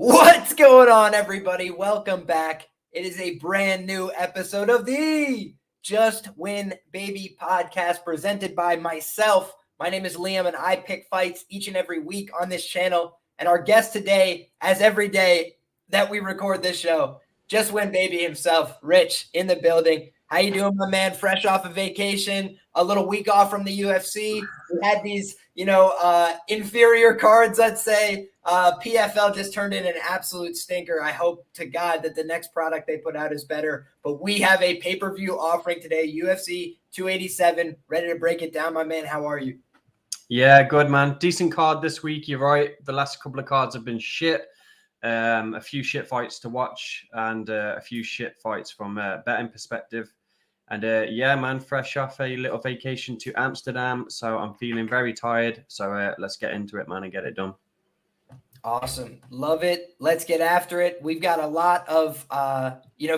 What's going on, everybody? Welcome back. It is a brand new episode of the Just Win Baby podcast presented by myself. My name is Liam, and I pick fights each and every week on this channel. And our guest today, as every day that we record this show, Just Win Baby himself, Rich, in the building. How you doing, my man? Fresh off of vacation, a little week off from the UFC. We had these, inferior cards, let's say. PFL just turned in an absolute stinker. I hope to God that the next product they put out is better. But we have a pay-per-view offering today, UFC 287. Ready to break it down, my man. How are you? Yeah, good, man. Decent card this week. You're right. The last couple of cards have been shit. A few shit fights to watch and a few shit fights from a betting perspective. And yeah, man, fresh off a little vacation to Amsterdam. So I'm feeling very tired. So let's get into it, man, and get it done. Awesome. Love it. Let's get after it. We've got a lot of,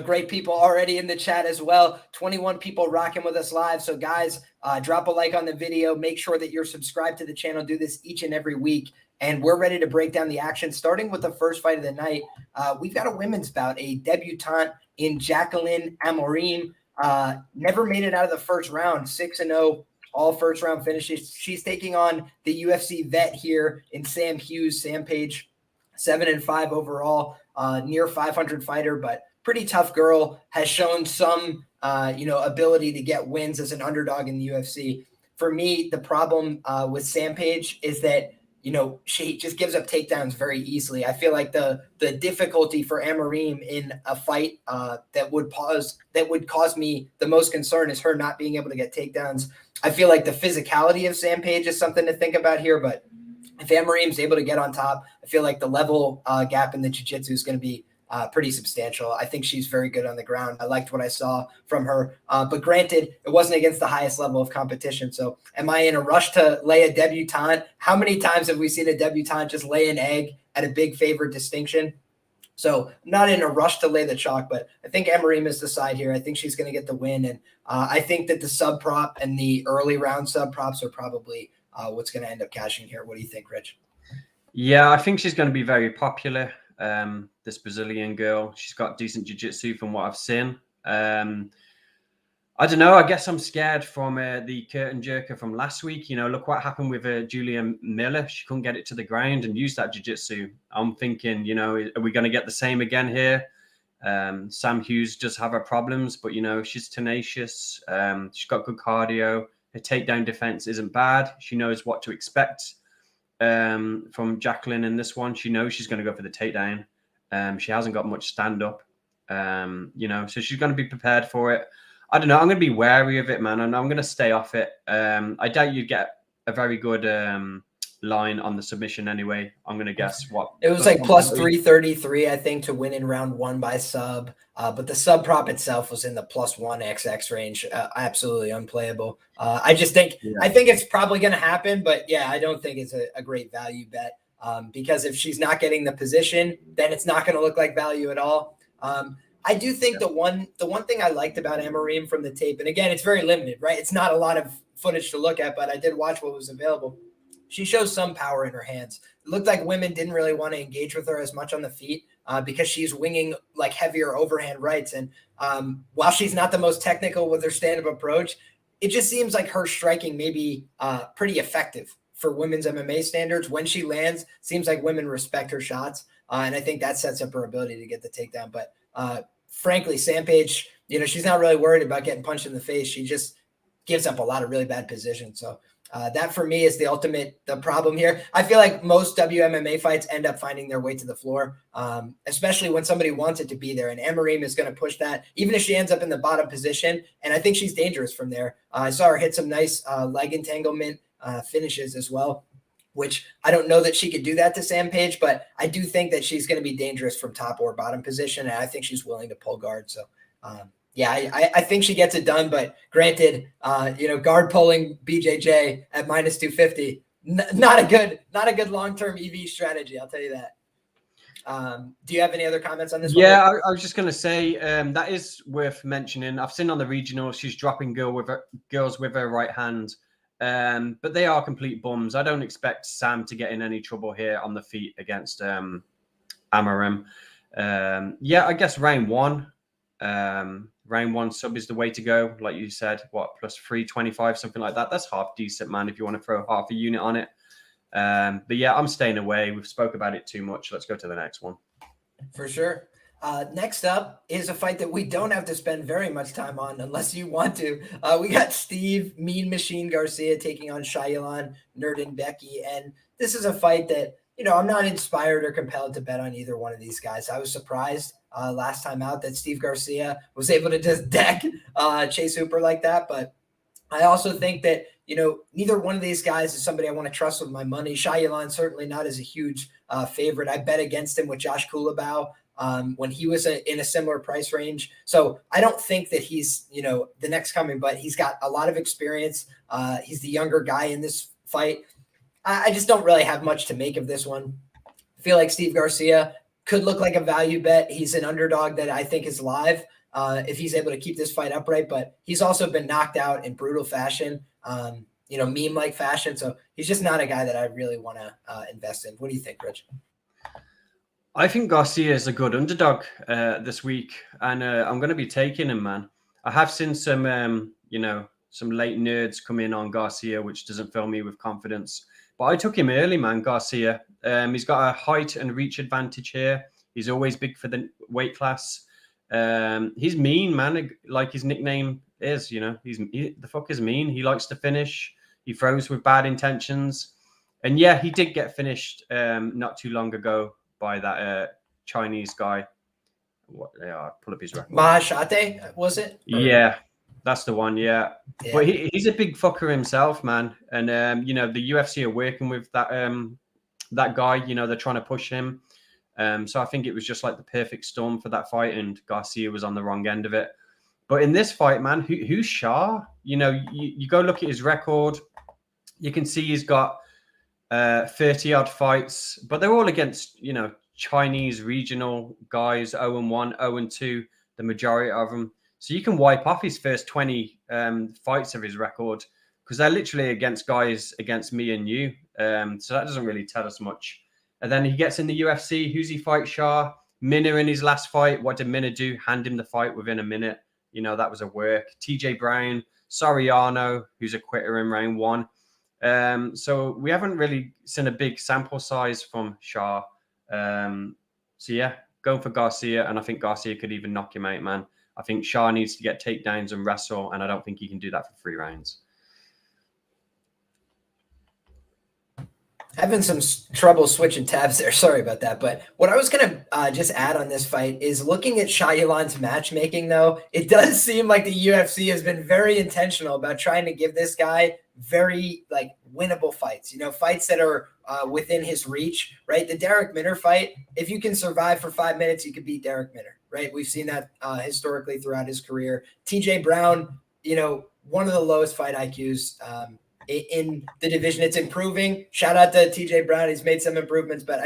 great people already in the chat as well. 21 people rocking with us live. So guys, drop a like on the video. Make sure that you're subscribed to the channel. Do this each and every week. And we're ready to break down the action, starting with the first fight of the night. We've got a women's bout, a debutante in Jaqueline Amorim. Never made it out of the first round, 6-0. All first round finishes. She's taking on the UFC vet here in Sam Hughes, Sampage, 7-5 overall, near 500 fighter, but pretty tough girl. Has shown some, ability to get wins as an underdog in the UFC. For me, the problem with Sampage is that she just gives up takedowns very easily. I feel like the difficulty for Amorim in a fight that would cause me the most concern is her not being able to get takedowns. I feel like the physicality of Sampage is something to think about here, but if Amorim's able to get on top, I feel like the level gap in the jiu-jitsu is going to be pretty substantial. I think she's very good on the ground. I liked what I saw from her. But granted, it wasn't against the highest level of competition. So am I in a rush to lay a debutante? How many times have we seen a debutante just lay an egg at a big favorite distinction? So I'm not in a rush to lay the chalk, but I think Amorim is the side here. I think she's going to get the win. And I think that the sub prop and the early round sub props are probably what's going to end up cashing here. What do you think, Rich? Yeah, I think she's going to be very popular. This Brazilian girl, she's got decent jiu-jitsu from what I've seen. I don't know. I guess I'm scared from the curtain jerker from last week. Look what happened with Julia Miller. She couldn't get it to the ground and use that jiu-jitsu. I'm thinking, are we going to get the same again here? Sam Hughes does have her problems, but, she's tenacious. She's got good cardio. Her takedown defense isn't bad. She knows what to expect from Jaqueline in this one. She knows she's going to go for the takedown. She hasn't got much stand-up, so she's going to be prepared for it. I don't know. I'm going to be wary of it, man, and I'm going to stay off it. I doubt you'd get a very good line on the submission anyway. I'm going to guess what. It was like plus 333, I think, to win in round one by sub. But the sub prop itself was in the plus 1XX range. Absolutely unplayable. I think it's probably going to happen, but yeah, I don't think it's a great value bet because if she's not getting the position, then it's not going to look like value at all. I do think the one thing I liked about Amorim from the tape, and again, it's very limited, right? It's not a lot of footage to look at, but I did watch what was available. She shows some power in her hands. It looked like women didn't really want to engage with her as much on the feet because she's winging like heavier overhand rights. And while she's not the most technical with her stand-up approach, it just seems like her striking may be pretty effective for women's MMA standards. When she lands, seems like women respect her shots. And I think that sets up her ability to get the takedown. But frankly, Sampage, she's not really worried about getting punched in the face. She just gives up a lot of really bad positions. So that for me is the problem here. I feel like most WMMA fights end up finding their way to the floor, especially when somebody wants it to be there. And Amorim is going to push that, even if she ends up in the bottom position. And I think she's dangerous from there. I saw her hit some nice leg entanglement finishes as well, which I don't know that she could do that to Sampage, but I do think that she's going to be dangerous from top or bottom position. And I think she's willing to pull guard. So, I think she gets it done, but granted, guard pulling BJJ at minus 250, not a good long-term EV strategy. I'll tell you that. Do you have any other comments on this? Yeah, I was just going to say that is worth mentioning. I've seen on the regional, she's dropping girls with her right hand, but they are complete bums. I don't expect Sam to get in any trouble here on the feet against Amorim. Yeah, I guess round one sub is the way to go. Like you said, what, plus 325, something like that. That's half decent, man, if you want to throw half a unit on it. But yeah, I'm staying away. We've spoke about it too much. Let's go to the next one. For sure. Next up is a fight that we don't have to spend very much time on unless you want to. We got Steve Mean Machine Garcia taking on Shayilan Nuerdanbieke. And this is a fight that, I'm not inspired or compelled to bet on either one of these guys. I was surprised last time out that Steve Garcia was able to just deck Chase Hooper like that. But I also think that, neither one of these guys is somebody I want to trust with my money. Shayilan certainly not as a huge favorite. I bet against him with Josh Kulabau when he was in a similar price range. So I don't think that he's, the next coming, but he's got a lot of experience. He's the younger guy in this fight. I just don't really have much to make of this one. I feel like Steve Garcia could look like a value bet. He's an underdog that I think is live if he's able to keep this fight upright, but he's also been knocked out in brutal fashion, meme-like fashion. So he's just not a guy that I really want to invest in. What do you think, Rich? I think Garcia is a good underdog this week, and I'm going to be taking him, man. I have seen some, some late nerds come in on Garcia, which doesn't fill me with confidence. But I took him early, man, Garcia. He's got a height and reach advantage here. He's always big for the weight class. He's mean, man. Like his nickname is, the fuck is mean. He likes to finish. He throws with bad intentions. And yeah, he did get finished not too long ago by that Chinese guy. I'll pull up his record. Meerschaert, was it? Yeah, that's the one. Yeah. But he's a big fucker himself, man. And the UFC are working with that that guy. They're trying to push him. So I think it was just like the perfect storm for that fight, and Garcia was on the wrong end of it. But in this fight, man, who's Shah? You go look at his record. You can see he's got 30-odd fights, but they're all against, Chinese regional guys, 0-1, 0-2, the majority of them. So you can wipe off his first 20 fights of his record because they're literally against guys against me and you. So that doesn't really tell us much. And then he gets in the UFC. Who's he fight? Shah. Minna in his last fight. What did Minna do? Hand him the fight within a minute. That was a work. TJ Brown, Soriano, who's a quitter in round one. So we haven't really seen a big sample size from Shah. So yeah, going for Garcia, and I think Garcia could even knock him out, man. I think Shah needs to get takedowns and wrestle, and I don't think he can do that for 3 rounds. Having some trouble switching tabs there. Sorry about that. But what I was going to just add on this fight is looking at Shayilan's matchmaking, though. It does seem like the UFC has been very intentional about trying to give this guy very winnable fights, fights that are within his reach, right? The Derek Minner fight, if you can survive for 5 minutes, you could beat Derek Minner, right? We've seen that historically throughout his career. TJ Brown, one of the lowest fight IQs in the division. It's improving. Shout out to TJ Brown. He's made some improvements, but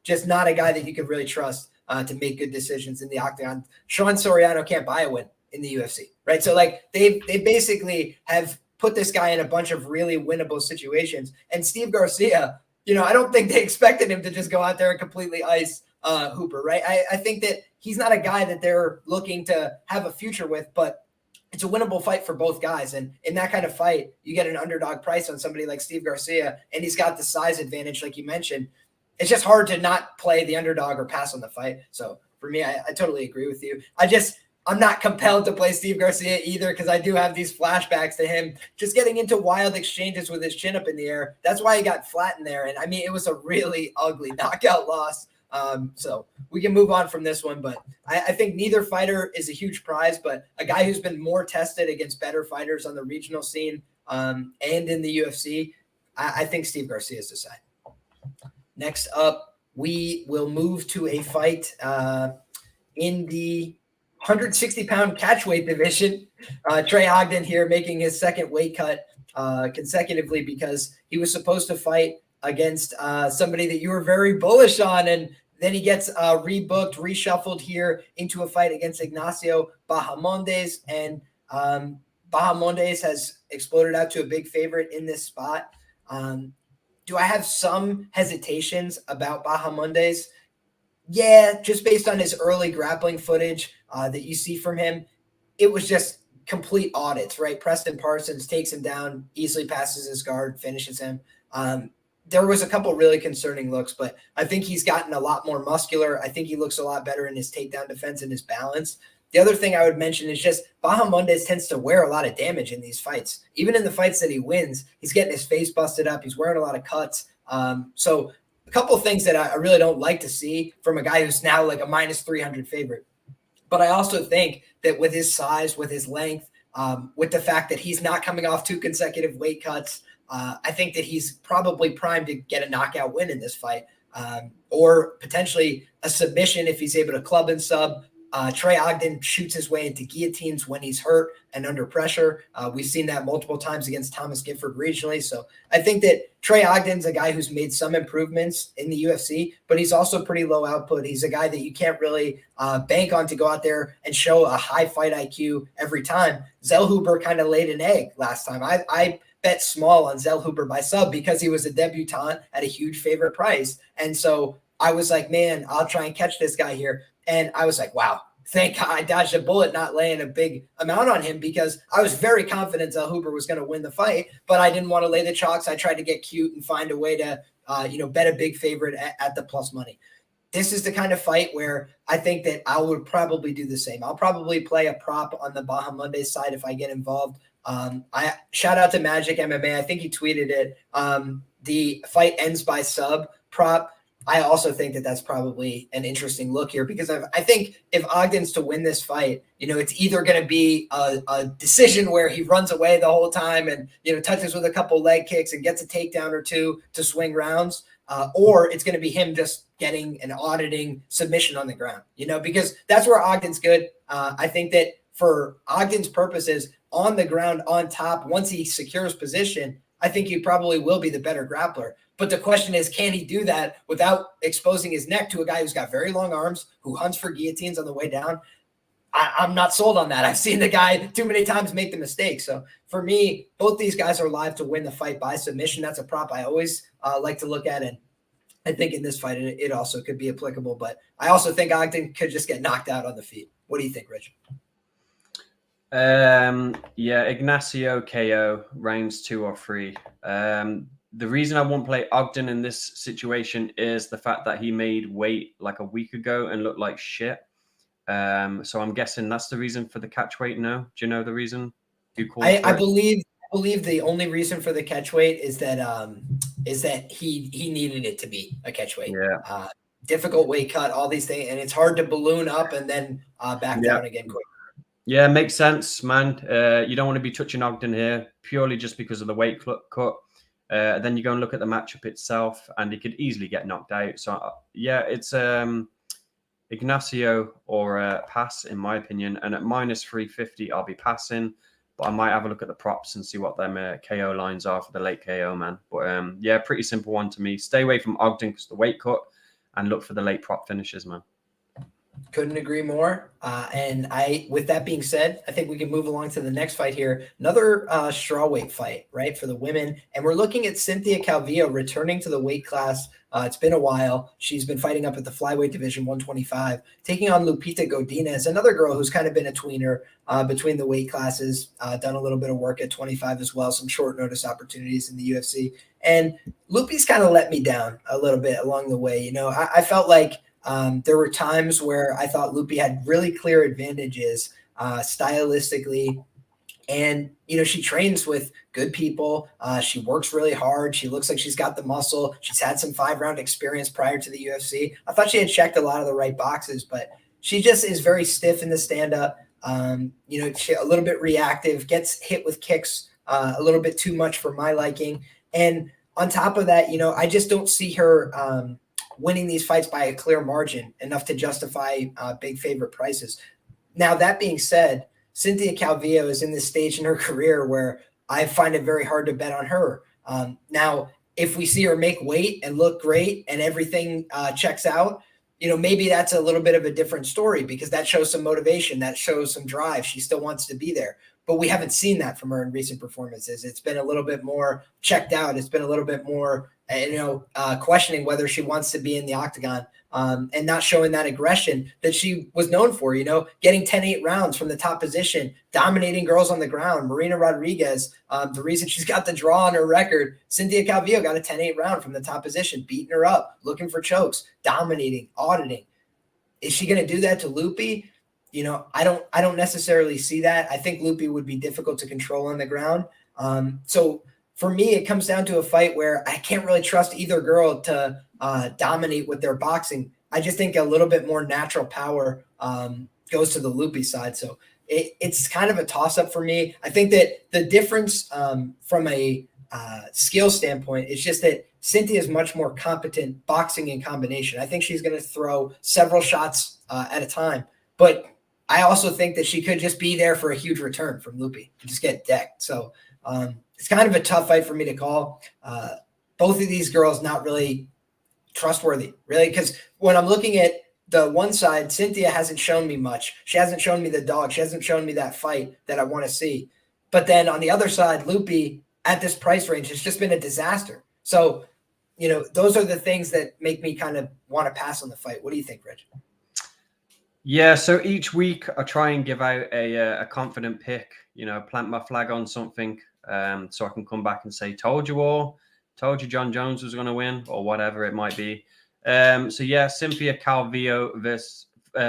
just not a guy that you could really trust to make good decisions in the octagon. Sean Soriano can't buy a win in the UFC, right? So they basically have put this guy in a bunch of really winnable situations. And Steve Garcia, I don't think they expected him to just go out there and completely ice Hooper, right? I think that he's not a guy that they're looking to have a future with, but it's a winnable fight for both guys. And in that kind of fight, you get an underdog price on somebody like Steve Garcia, and he's got the size advantage, like you mentioned. It's just hard to not play the underdog or pass on the fight. So for me, I totally agree with you. I'm not compelled to play Steve Garcia either because I do have these flashbacks to him just getting into wild exchanges with his chin up in the air. That's why he got flat in there. And it was a really ugly knockout loss. So we can move on from this one, but I think neither fighter is a huge prize, but a guy who's been more tested against better fighters on the regional scene and in the UFC, I think Steve Garcia is the side. Next up, we will move to a fight in the 160-pound catchweight division. Trey Ogden here making his second weight cut consecutively because he was supposed to fight against somebody that you were very bullish on, and then he gets rebooked, reshuffled here into a fight against Ignacio Bahamondes, and Bahamondes has exploded out to a big favorite in this spot. Do I have some hesitations about Bahamondes? Yeah, just based on his early grappling footage that you see from him, it was just complete audits, right? Preston Parsons takes him down, easily passes his guard, finishes him. There was a couple really concerning looks, but I think he's gotten a lot more muscular. I think he looks a lot better in his takedown defense and his balance. The other thing I would mention is just Bahamondes tends to wear a lot of damage in these fights. Even in the fights that he wins, he's getting his face busted up. He's wearing a lot of cuts. So a couple of things that I really don't like to see from a guy who's now like a minus 300 favorite. But I also think that with his size, with his length, with the fact that he's not coming off 2 consecutive weight cuts, I think that he's probably primed to get a knockout win in this fight, or potentially a submission if he's able to club and sub. Trey Ogden shoots his way into guillotines when he's hurt and under pressure. We've seen that multiple times against Thomas Gifford regionally. So I think that Trey Ogden's a guy who's made some improvements in the UFC, but he's also pretty low output. He's a guy that you can't really bank on to go out there and show a high fight IQ every time. Zellhuber kind of laid an egg last time. I bet small on Zellhuber by sub because he was a debutant at a huge favorite price. And so I was like, man, I'll try and catch this guy here. And I was like, wow, thank God I dodged a bullet not laying a big amount on him, because I was very confident Zellhuber was going to win the fight, but I didn't want to lay the chalks. I tried to get cute and find a way to, bet a big favorite at the plus money. This is the kind of fight where I think that I would probably do the same. I'll probably play a prop on the Bahamondes side if I get involved. I shout out to Magic MMA. I think he tweeted it. The fight ends by sub prop. I also think that that's probably an interesting look here, because I think if Ogden's to win this fight, it's either going to be a decision where he runs away the whole time and, touches with a couple leg kicks and gets a takedown or two to swing rounds, or it's going to be him just getting an auditing submission on the ground, because that's where Ogden's good. I think that for Ogden's purposes, on the ground, on top, once he secures position, I think he probably will be the better grappler. But the question is, can he do that without exposing his neck to a guy who's got very long arms, who hunts for guillotines on the way down? I'm not sold on that. I've seen the guy too many times make the mistake. So for me, both these guys are live to win the fight by submission. That's a prop I always like to look at. And I think in this fight, it also could be applicable. But I also think Ogden could just get knocked out on the feet. What do you think, Rich? Ignacio KO, rounds 2 or 3. The reason I won't play Ogden in this situation is the fact that he made weight like a week ago and looked like shit. So I'm guessing that's the reason for the catch weight. No, do you know the reason? I believe the only reason for the catch weight is that he needed it to be a catch weight. Yeah. Difficult weight cut, all these things, and it's hard to balloon up and then back down again quick. Yeah, makes sense, man. You don't want to be touching Ogden here purely just because of the weight cut. Then you go and look at the matchup itself, and he could easily get knocked out. So, it's Ignacio or pass, in my opinion. And at minus 350, I'll be passing. But I might have a look at the props and see what them KO lines are for the late KO, man. But, pretty simple one to me. Stay away from Ogden because the weight cut, and look for the late prop finishes, man. Couldn't agree more. With that being said, I think we can move along to the next fight here. Another strawweight fight, right, for the women. And we're looking at Cynthia Calvillo returning to the weight class. It's been a while. She's been fighting up at the flyweight division, 125, taking on Lupita Godinez, another girl who's kind of been a tweener between the weight classes, done a little bit of work at 25 as well, some short notice opportunities in the UFC. And Loopy's kind of let me down a little bit along the way. I felt like there were times where I thought Loopy had really clear advantages stylistically. And, she trains with good people. She works really hard. She looks like she's got the muscle. She's had some 5-round experience prior to the UFC. I thought she had checked a lot of the right boxes, but she just is very stiff in the stand-up. She a little bit reactive, gets hit with kicks a little bit too much for my liking. And on top of that, I just don't see her winning these fights by a clear margin enough to justify big favorite prices. Now, that being said, Cynthia Calvillo is in this stage in her career where I find it very hard to bet on her. Now, if we see her make weight and look great and everything checks out, maybe that's a little bit of a different story, because that shows some motivation, that shows some drive. She still wants to be there. But we haven't seen that from her in recent performances. It's been a little bit more checked out. It's been a little bit more, questioning whether she wants to be in the octagon. and not showing that aggression that she was known for, getting 10-8 rounds from the top position, dominating girls on the ground. Marina Rodriguez, the reason she's got the draw on her record, Cynthia Calvillo got a 10-8 round from the top position, beating her up, looking for chokes, dominating, auditing. Is she going to do that to Loopy? I don't necessarily see that. I think Loopy would be difficult to control on the ground. So for me, it comes down to a fight where I can't really trust either girl to dominate with their boxing. I just think a little bit more natural power goes to the Loopy side. So it's kind of a toss-up for me. I think that the difference from a skill standpoint is just that Cynthia is much more competent boxing in combination. I think she's going to throw several shots at a time. But I also think that she could just be there for a huge return from Loopy and just get decked. So it's kind of a tough fight for me to call. Both of these girls not really trustworthy, really, because when I'm looking at the one side, Cynthia hasn't shown me much. She hasn't shown me the dog. She hasn't shown me that fight that I want to see. But then on the other side, Loopy at this price range has just been a disaster. So, those are the things that make me kind of want to pass on the fight. What do you think, Rich? Yeah, so each week I try and give out a confident pick, plant my flag on something so I can come back and say, told you all, told you John Jones was going to win or whatever it might be. So yeah, Cynthia Calvillo versus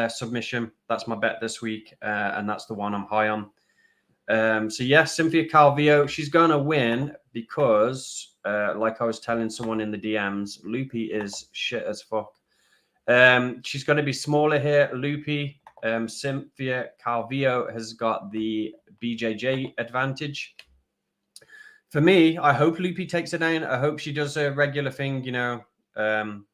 submission. That's my bet this week, and that's the one I'm high on. So yeah, Cynthia Calvillo, she's going to win because, like I was telling someone in the DMs, Loopy is shit as fuck. She's going to be smaller here, Loopy. Cynthia Calvillo has got the BJJ advantage. For me, I hope Loopy takes it down. I hope she does a regular thing,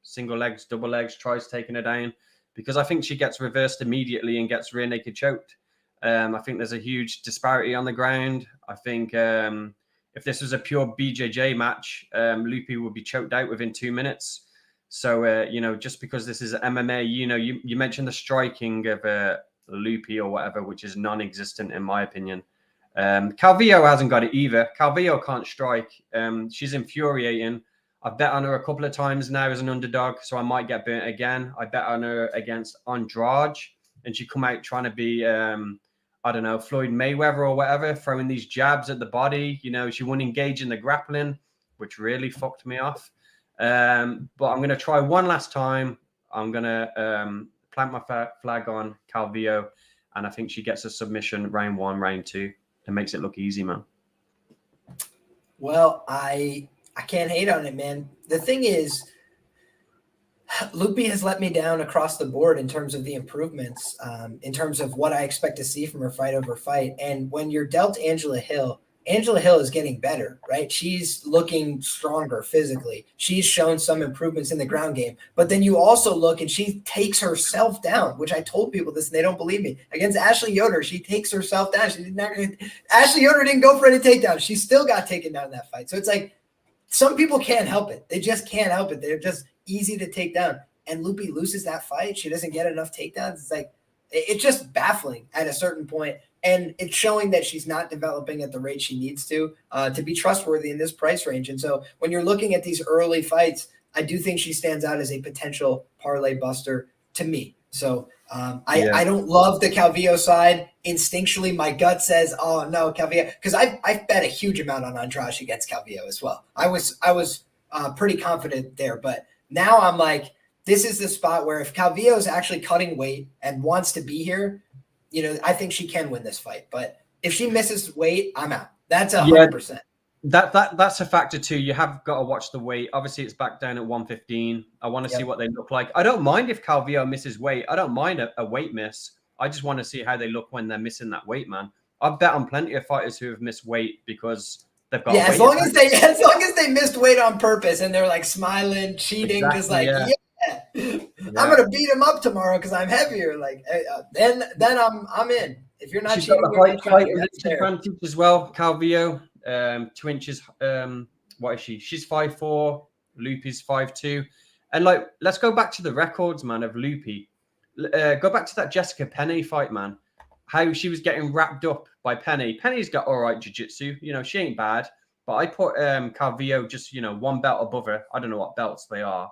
single legs, double legs, tries taking her down, because I think she gets reversed immediately and gets rear naked choked. I think there's a huge disparity on the ground. I think if this was a pure BJJ match, Loopy would be choked out within 2 minutes. So, just because this is MMA, you mentioned the striking of Loopy or whatever, which is non-existent in my opinion. Calvillo hasn't got it either. Calvillo can't strike. She's infuriating. I bet on her a couple of times now as an underdog, so I might get burnt again. I bet on her against Andrade, and she come out trying to be, Floyd Mayweather or whatever, throwing these jabs at the body. She wouldn't engage in the grappling, which really fucked me off. But I'm going to try one last time. I'm going to plant my flag on Calvillo, and I think she gets a submission round 1, round 2. It makes it look easy, man. Well, I can't hate on it, man. The thing is, Loopy has let me down across the board in terms of the improvements, in terms of what I expect to see from her fight over fight. And when you're dealt Angela Hill is getting better, right? She's looking stronger physically. She's shown some improvements in the ground game. But then you also look and she takes herself down, which I told people this and they don't believe me. Against Ashley Yoder, she takes herself down. Ashley Yoder didn't go for any takedowns. She still got taken down in that fight. So it's like some people can't help it. They just can't help it. They're just easy to take down. And Loopy loses that fight. She doesn't get enough takedowns. It's like, it's just baffling at a certain point. And it's showing that she's not developing at the rate she needs to be trustworthy in this price range. And so when you're looking at these early fights, I do think she stands out as a potential parlay buster to me. So I don't love the Calvillo side. Instinctually, my gut says, oh, no, Calvillo. Because I bet a huge amount on Andrade against Calvillo as well. I was pretty confident there. But now I'm like, this is the spot where if Calvillo is actually cutting weight and wants to be here, I think she can win this fight. But if she misses weight, I'm out. That's 100%. That's a factor too. You have got to watch the weight. Obviously, it's back down at 115. I want to see what they look like. I don't mind if Calvillo misses weight. I don't mind a weight miss. I just want to see how they look when they're missing that weight, man. I've bet on plenty of fighters who have missed weight because they've got as long as they missed weight on purpose and they're like smiling, cheating, just like I'm gonna beat him up tomorrow because I'm heavier. Like then I'm in. If you're not she's cheating, got the height advantage as well. Calvillo, 2 inches. What is she? She's 5'4". Loopy's 5'2". And let's go back to the records, man, of Loopy. Go back to that Jessica Penne fight, man. How she was getting wrapped up by Penne. Penny's got all right jiu-jitsu. She ain't bad. But I put Calvillo just, one belt above her. I don't know what belts they are.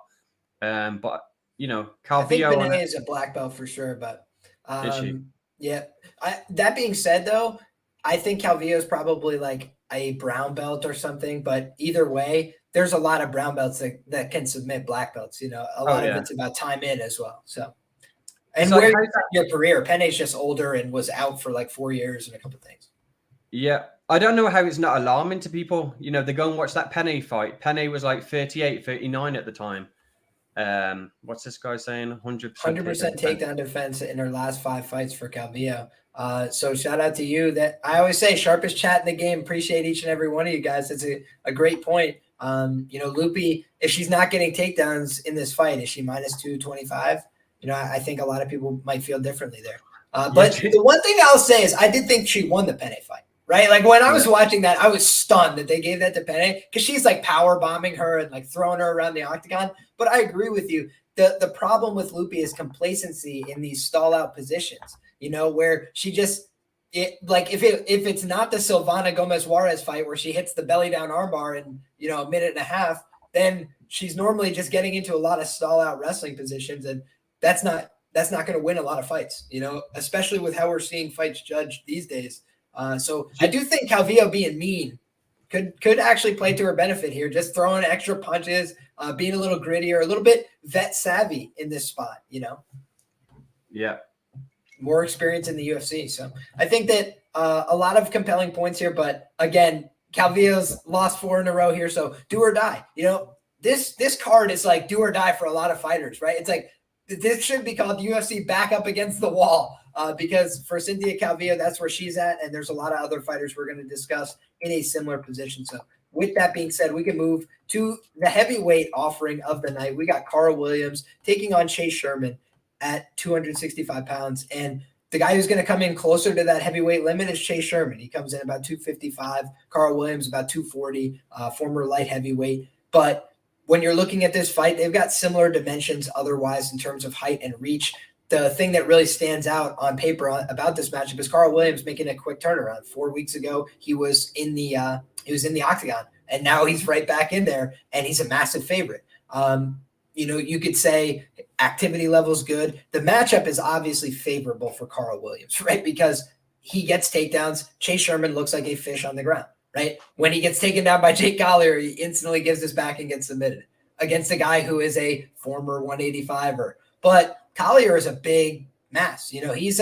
But you know, I think Calvillo Benet is a black belt for sure, but is she? yeah. That being said, though, I think Calvillo is probably like a brown belt or something. But either way, there's a lot of brown belts that can submit black belts. You know, a Oh lot of yeah. it's about time in as well. So, and So where you're at in your career, Pene's just older and was out for like 4 years and a couple of things. Yeah. I don't know how it's not alarming to people. You know, they go and watch that Penne fight. Penne was like 38, 39 at the time. What's this guy saying? 100% takedown defense in her last 5 fights for Calvillo. So shout out to you. That I always say, sharpest chat in the game. Appreciate each and every one of you guys. It's a great point. You know, Loopy, if she's not getting takedowns in this fight, is she minus 225? You know, I think a lot of people might feel differently there. But the one thing I'll say is I did think she won the Penne fight. Right? Like when I was watching that, I was stunned that they gave that to Penne because she's like power bombing her and like throwing her around the octagon. But I agree with you. The problem with Loopy is complacency in these stall out positions, you know, where she just like if it's not the Silvana Gomez Juarez fight where she hits the belly down armbar in, you know, a minute and a half, then she's normally just getting into a lot of stall out wrestling positions. And that's not going to win a lot of fights, you know, especially with how we're seeing fights judged these days. So I do think Calvillo being mean could actually play to her benefit here, just throwing extra punches, being a little grittier, a little bit vet savvy in this spot, you know? Yeah. More experience in the UFC. So I think that a lot of compelling points here, but again, Calvillo's lost 4 in a row here. So do or die, you know, this card is like do or die for a lot of fighters, right? It's like, this should be called UFC back up against the wall. Because for Cynthia Calvillo, that's where she's at. And there's a lot of other fighters we're going to discuss in a similar position. So with that being said, we can move to the heavyweight offering of the night. We got Karl Williams taking on Chase Sherman at 265 pounds. And the guy who's going to come in closer to that heavyweight limit is Chase Sherman. He comes in about 255. Karl Williams about 240, former light heavyweight. But when you're looking at this fight, they've got similar dimensions otherwise in terms of height and reach. The thing that really stands out on paper about this matchup is Karl Williams making a quick turnaround. 4 weeks ago, he was in the octagon, and now he's right back in there, and he's a massive favorite. You know, you could say activity level is good. The matchup is obviously favorable for Karl Williams, right? Because he gets takedowns. Chase Sherman looks like a fish on the ground, right? When he gets taken down by Jake Collier, he instantly gives his back and gets submitted against a guy who is a former 185er. But Collier is a big mass. You know, he's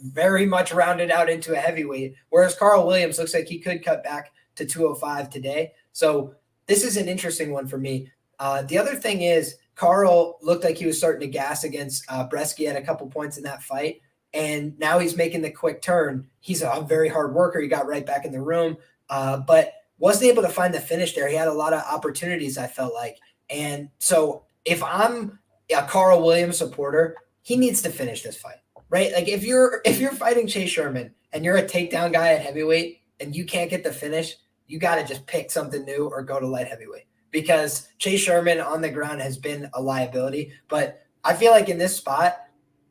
very much rounded out into a heavyweight, whereas Karl Williams looks like he could cut back to 205 today. So this is an interesting one for me. The other thing is Karl looked like he was starting to gas against Bresky at a couple points in that fight, and now he's making the quick turn. He's a very hard worker. He got right back in the room, but wasn't able to find the finish there. He had a lot of opportunities, I felt like. And so if I'm a Karl Williams supporter, he needs to finish this fight, right? Like if you're fighting Chase Sherman and you're a takedown guy at heavyweight and you can't get the finish, you got to just pick something new or go to light heavyweight, because Chase Sherman on the ground has been a liability. But I feel like in this spot,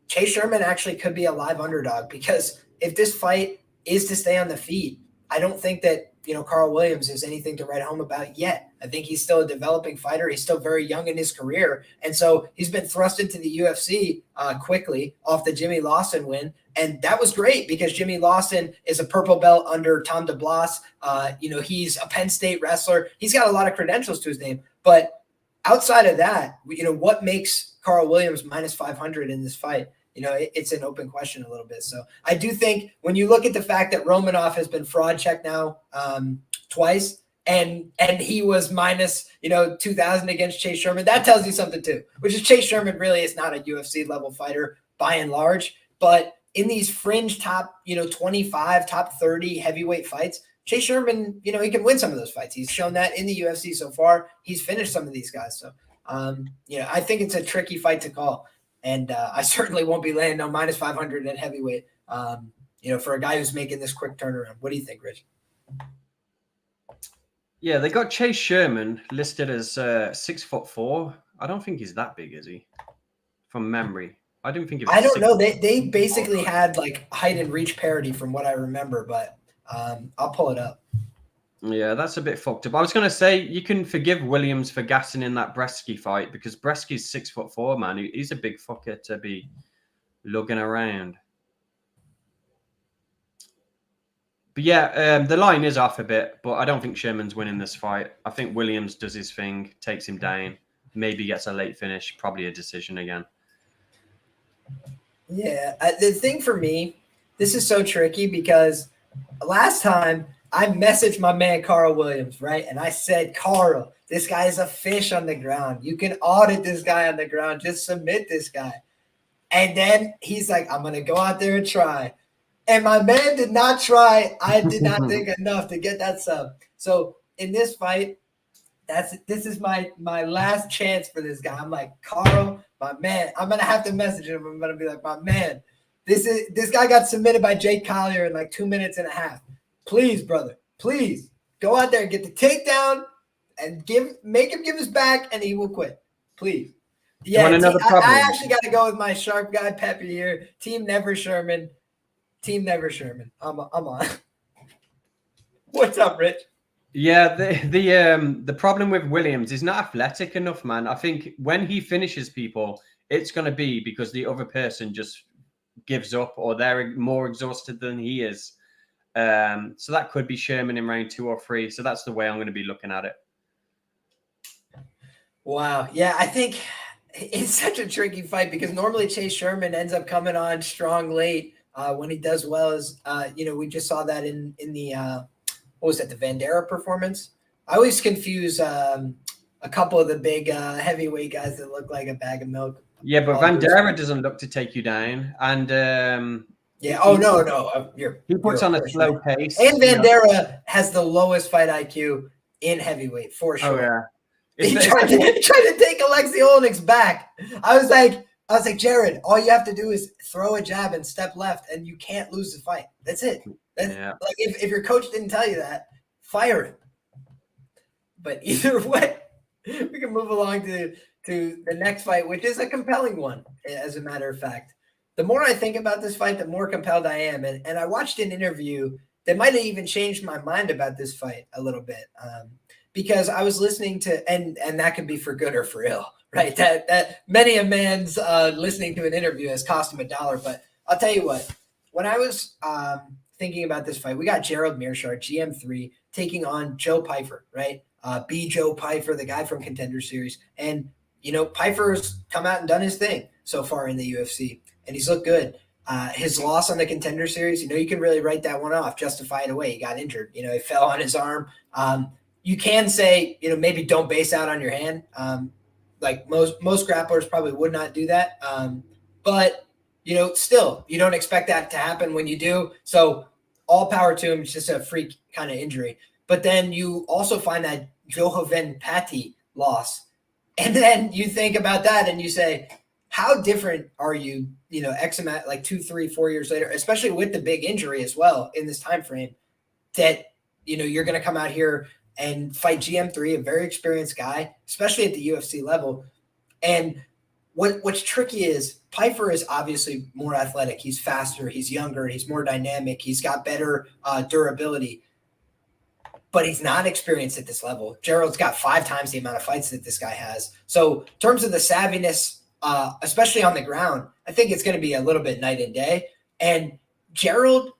Chase Sherman actually could be a live underdog, because if this fight is to stay on the feet, I don't think that, you know, Karl Williams is anything to write home about yet. I think he's still a developing fighter. He's still very young in his career. And so he's been thrust into the UFC quickly off the Jimmy Lawson win. And that was great because Jimmy Lawson is a purple belt under Tom DeBlas. You know, he's a Penn State wrestler. He's got a lot of credentials to his name. But outside of that, you know, what makes Karl Williams minus 500 in this fight? You know, it's an open question a little bit. So I do think when you look at the fact that Romanov has been fraud checked now twice, and he was minus, you know, 2,000 against Chase Sherman, that tells you something too, which is Chase Sherman really is not a UFC level fighter by and large. But in these fringe top, you know, 25, top 30 heavyweight fights, Chase Sherman, you know, he can win some of those fights. He's shown that in the UFC so far. He's finished some of these guys. So, you know, I think it's a tricky fight to call. And I certainly won't be laying no minus 500 at heavyweight, you know, for a guy who's making this quick turnaround. What do you think, Rich? Yeah, they got Chase Sherman listed as 6'4". I don't think he's that big, is he? From memory. I didn't think he was. I don't know. They basically had like height and reach parity from what I remember, but I'll pull it up. Yeah, that's a bit fucked up. I was going to say you can forgive Williams for gassing in that Bresky fight because Bresky's 6'4", man. He's a big fucker to be lugging around. But yeah, the line is off a bit, but I don't think Sherman's winning this fight. I think Williams does his thing, takes him down, maybe gets a late finish, probably a decision again. Yeah, the thing for me, this is so tricky because last time I messaged my man Karl Williams, right? And I said, Karl, this guy is a fish on the ground. You can audit this guy on the ground. Just submit this guy. And then he's like, I'm going to go out there and try. And my man did not try. I did not think enough to get that sub. So in this fight, this is my last chance for this guy. I'm like, Karl, my man, I'm gonna have to message him. I'm gonna be like, my man, this guy got submitted by Jake Collier in like 2.5 minutes. Please, brother, please go out there and get the takedown and make him give his back, and he will quit. Please. Yeah, I actually got to go with my sharp guy Pepe here. Team Never Sherman. Team Never Sherman. I'm on. What's up, Rich? Yeah, the problem with Williams is not athletic enough, man. I think when he finishes people, it's going to be because the other person just gives up or they're more exhausted than he is. So that could be Sherman in round 2 or 3. So that's the way I'm going to be looking at it. Wow. Yeah, I think it's such a tricky fight because normally Chase Sherman ends up coming on strong late when he does well. As we just saw that in the what was that, the Vandera performance? I always confuse a couple of the big heavyweight guys that look like a bag of milk. Yeah, but Vandera doesn't look to take you down, and yeah. Oh no. He puts on a slow pace, and Vandera has the lowest fight IQ in heavyweight for sure. Oh yeah. He tried to take Alexei Oleinik's back. I was like, Jared, all you have to do is throw a jab and step left, and you can't lose the fight. That's it. Like if your coach didn't tell you that, fire him. But either way, we can move along to the next fight, which is a compelling one, as a matter of fact. The more I think about this fight, the more compelled I am. And I watched an interview that might have even changed my mind about this fight a little bit. Because I was listening to, and that could be for good or for ill, right? That many a man's listening to an interview has cost him $1. But I'll tell you what, when I was thinking about this fight, we got Gerald Meerschaert, GM3, taking on Joe Pyfer, right? Joe Pyfer, the guy from Contender Series. And, Pyfer's come out and done his thing so far in the UFC, and he's looked good. His loss on the Contender Series, you can really write that one off, justify it away. He got injured. He fell on his arm. You can say, maybe don't base out on your hand. Like most grapplers probably would not do that. But, still, you don't expect that to happen when you do. So all power to him. It's just a freak kind of injury. But then you also find that Johoven Patti loss. And then you think about that and you say, how different are you, X amount, like 2, 3, 4 years later, especially with the big injury as well in this time frame, that, you're going to come out here and fight GM3, a very experienced guy, especially at the UFC level. And what's tricky is Pyfer is obviously more athletic. He's faster, he's younger, he's more dynamic, he's got better durability, but he's not experienced at this level. Gerald's got 5 times the amount of fights that this guy has. So in terms of the savviness, especially on the ground, I think it's going to be a little bit night and day. And Gerald,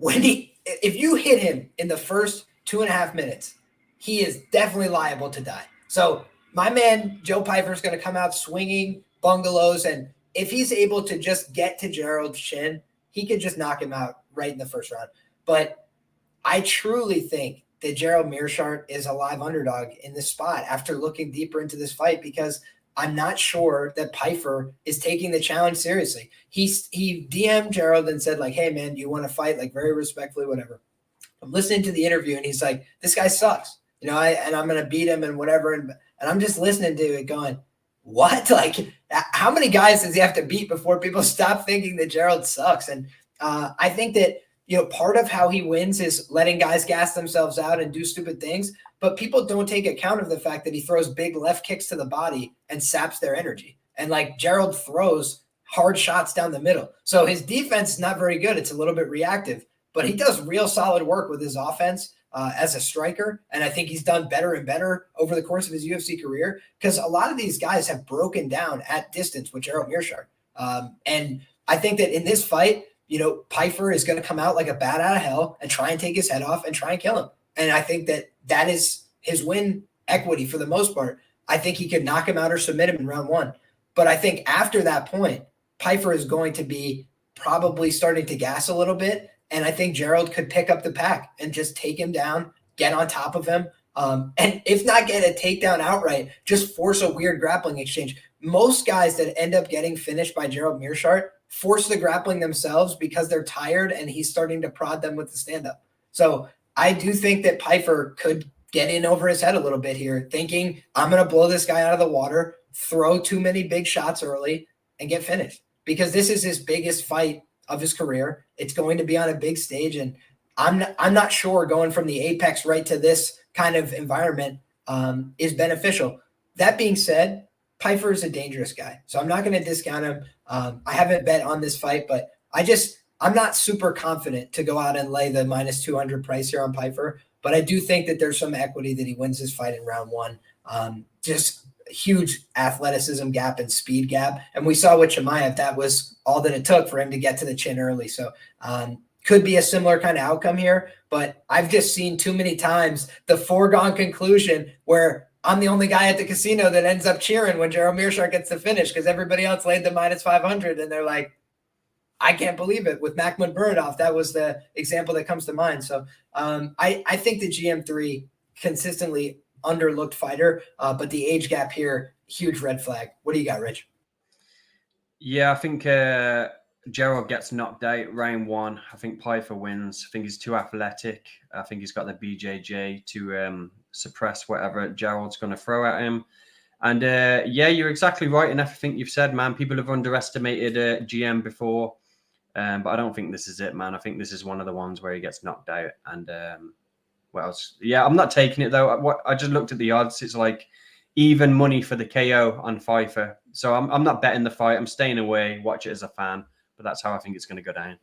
if you hit him in the first 2.5 minutes, he is definitely liable to die. So my man, Joe Pyfer, is going to come out swinging bungalows. And if he's able to just get to Gerald's chin, he could just knock him out right in the first round. But I truly think that Gerald Meerschaert is a live underdog in this spot after looking deeper into this fight, because I'm not sure that Pyfer is taking the challenge seriously. He DM'd Gerald and said, like, hey, man, do you want to fight? Like, very respectfully, whatever. I'm listening to the interview, and he's like, this guy sucks. And I'm going to beat him and whatever. And I'm just listening to it going, what? Like, how many guys does he have to beat before people stop thinking that Gerald sucks? And I think that, part of how he wins is letting guys gas themselves out and do stupid things. But people don't take account of the fact that he throws big left kicks to the body and saps their energy. And like Gerald throws hard shots down the middle. So his defense is not very good. It's a little bit reactive, but he does real solid work with his offense. as a striker. And I think he's done better and better over the course of his UFC career, because a lot of these guys have broken down at distance with Gerald Meerschaert. And I think that in this fight, Pyfer is going to come out like a bat out of hell and try and take his head off and try and kill him. And I think that is his win equity for the most part. I think he could knock him out or submit him in round 1. But I think after that point, Pyfer is going to be probably starting to gas a little bit. And I think Gerald could pick up the pack and just take him down, get on top of him. And if not get a takedown outright, just force a weird grappling exchange. Most guys that end up getting finished by Gerald Meerschaert force the grappling themselves because they're tired and he's starting to prod them with the stand-up. So I do think that Pyfer could get in over his head a little bit here, thinking, I'm going to blow this guy out of the water, throw too many big shots early, and get finished. Because this is his biggest fight of his career. It's going to be on a big stage, and I'm not sure going from the apex right to this kind of environment is beneficial. That being said, Pyfer is a dangerous guy, so I'm not going to discount him. I haven't bet on this fight, but I'm not super confident to go out and lay the minus 200 price here on Pyfer, but I do think that there's some equity that he wins this fight in round 1. Just huge athleticism gap and speed gap. And we saw with Chimaev, that was all that it took for him to get to the chin early. So could be a similar kind of outcome here, but I've just seen too many times the foregone conclusion where I'm the only guy at the casino that ends up cheering when Gerald Meerschaert gets the finish because everybody else laid the minus 500 and they're like, I can't believe it. With Makhmud Muradov, that was the example that comes to mind. So I think the GM3 consistently underlooked fighter, but the age gap here, huge red flag. What do you got, Rich? Yeah, I think Gerald gets knocked out round 1. I think Pyfer wins. I think he's too athletic. I think he's got the BJJ to suppress whatever Gerald's going to throw at him. And yeah, you're exactly right in everything you've said, man. People have underestimated GM before, but I don't think this is it, man. I think this is one of the ones where he gets knocked out. And what else? Yeah, I'm not taking it, though. I just looked at the odds. It's like even money for the KO on Pyfer. So I'm not betting the fight. I'm staying away, watch it as a fan. But that's how I think it's going to go down.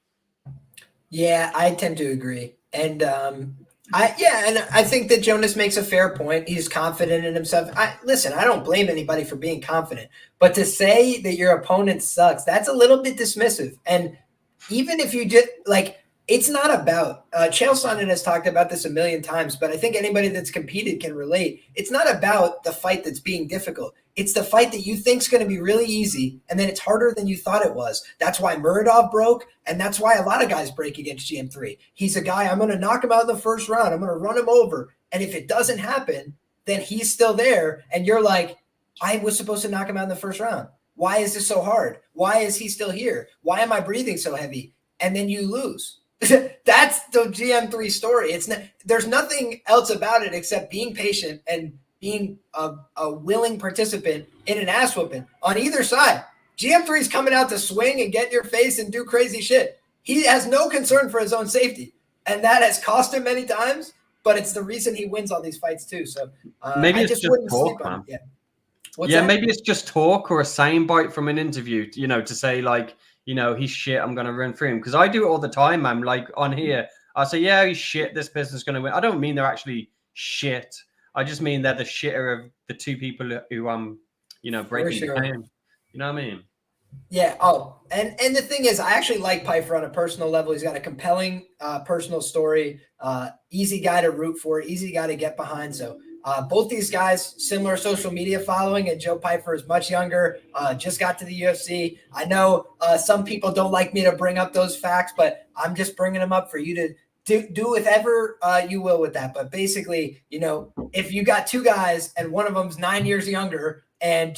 Yeah, I tend to agree. And I think that Jonas makes a fair point. He's confident in himself. Listen, I don't blame anybody for being confident. But to say that your opponent sucks, that's a little bit dismissive. And even if you just, like, it's not about Chael Sonnen has talked about this a million times, but I think anybody that's competed can relate. It's not about the fight that's being difficult. It's the fight that you think is going to be really easy, and then it's harder than you thought it was. That's why Muradov broke, and that's why a lot of guys break against GM3. He's a guy, I'm going to knock him out in the first round. I'm going to run him over. And if it doesn't happen, then he's still there, and you're like, I was supposed to knock him out in the first round. Why is this so hard? Why is he still here? Why am I breathing so heavy? And then you lose. That's the GM3 story. There's nothing else about it except being patient and being a willing participant in an ass whooping on either side. GM3 is coming out to swing and get in your face and do crazy shit. He has no concern for his own safety, and that has cost him many times. But it's the reason he wins all these fights too. So maybe I just wouldn't sleep on it. Yeah, maybe it's just talk or a soundbite from an interview. To say like, he's shit, I'm going to run through him. Because I do it all the time, man. Like on here, I say, yeah, he's shit, this person's going to win. I don't mean they're actually shit. I just mean they're the shitter of the two people who I'm, breaking down. You know what I mean? Yeah. Oh, and the thing is, I actually like Pyfer on a personal level. He's got a compelling personal story, easy guy to root for, easy guy to get behind. So both these guys, similar social media following, and Joe Pyfer is much younger, just got to the UFC. I know some people don't like me to bring up those facts, but I'm just bringing them up for you to do whatever you will with that. But basically, if you got two guys and one of them's 9 years younger and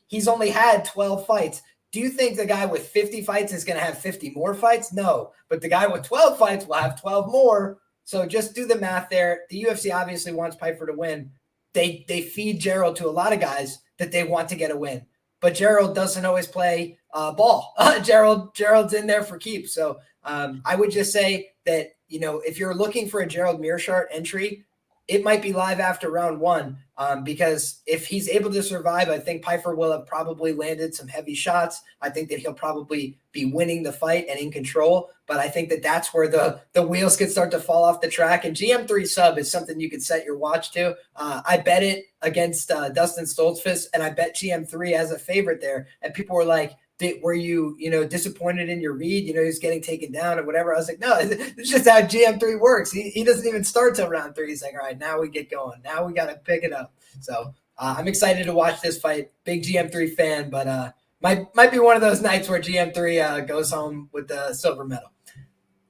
he's only had 12 fights, do you think the guy with 50 fights is going to have 50 more fights? No. But the guy with 12 fights will have 12 more. So just do the math there. The UFC obviously wants Pyfer to win. They feed Gerald to a lot of guys that they want to get a win. But Gerald doesn't always play ball. Gerald's in there for keeps. So I would just say that, if you're looking for a Gerald Meerschaert entry, it might be live after round 1 because if he's able to survive, I think Pyfer will have probably landed some heavy shots. I think that he'll probably be winning the fight and in control. But I think that that's where the wheels could start to fall off the track. And GM3 sub is something you could set your watch to. I bet it against Dustin Stoltzfus, and I bet GM3 as a favorite there. And people were like, were you disappointed in your read? He's getting taken down or whatever. I was like, no, it's just how GM3 works. He doesn't even start till round 3. He's like, all right, now we get going. Now we got to pick it up. So I'm excited to watch this fight. Big GM3 fan, but might be one of those nights where GM3 goes home with the silver medal.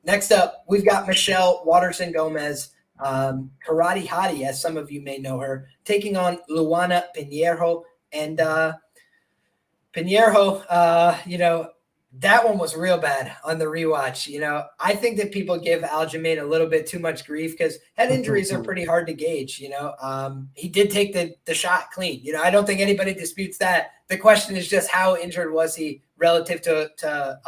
Next up, we've got Michelle Waterson-Gomez, Karate Hottie, as some of you may know her, taking on Luana Pinheiro. And Pinheiro, that one was real bad on the rewatch. I think that people give Aljamain a little bit too much grief because head injuries are pretty hard to gauge. He did take the shot clean. I don't think anybody disputes that. The question is just how injured was he relative to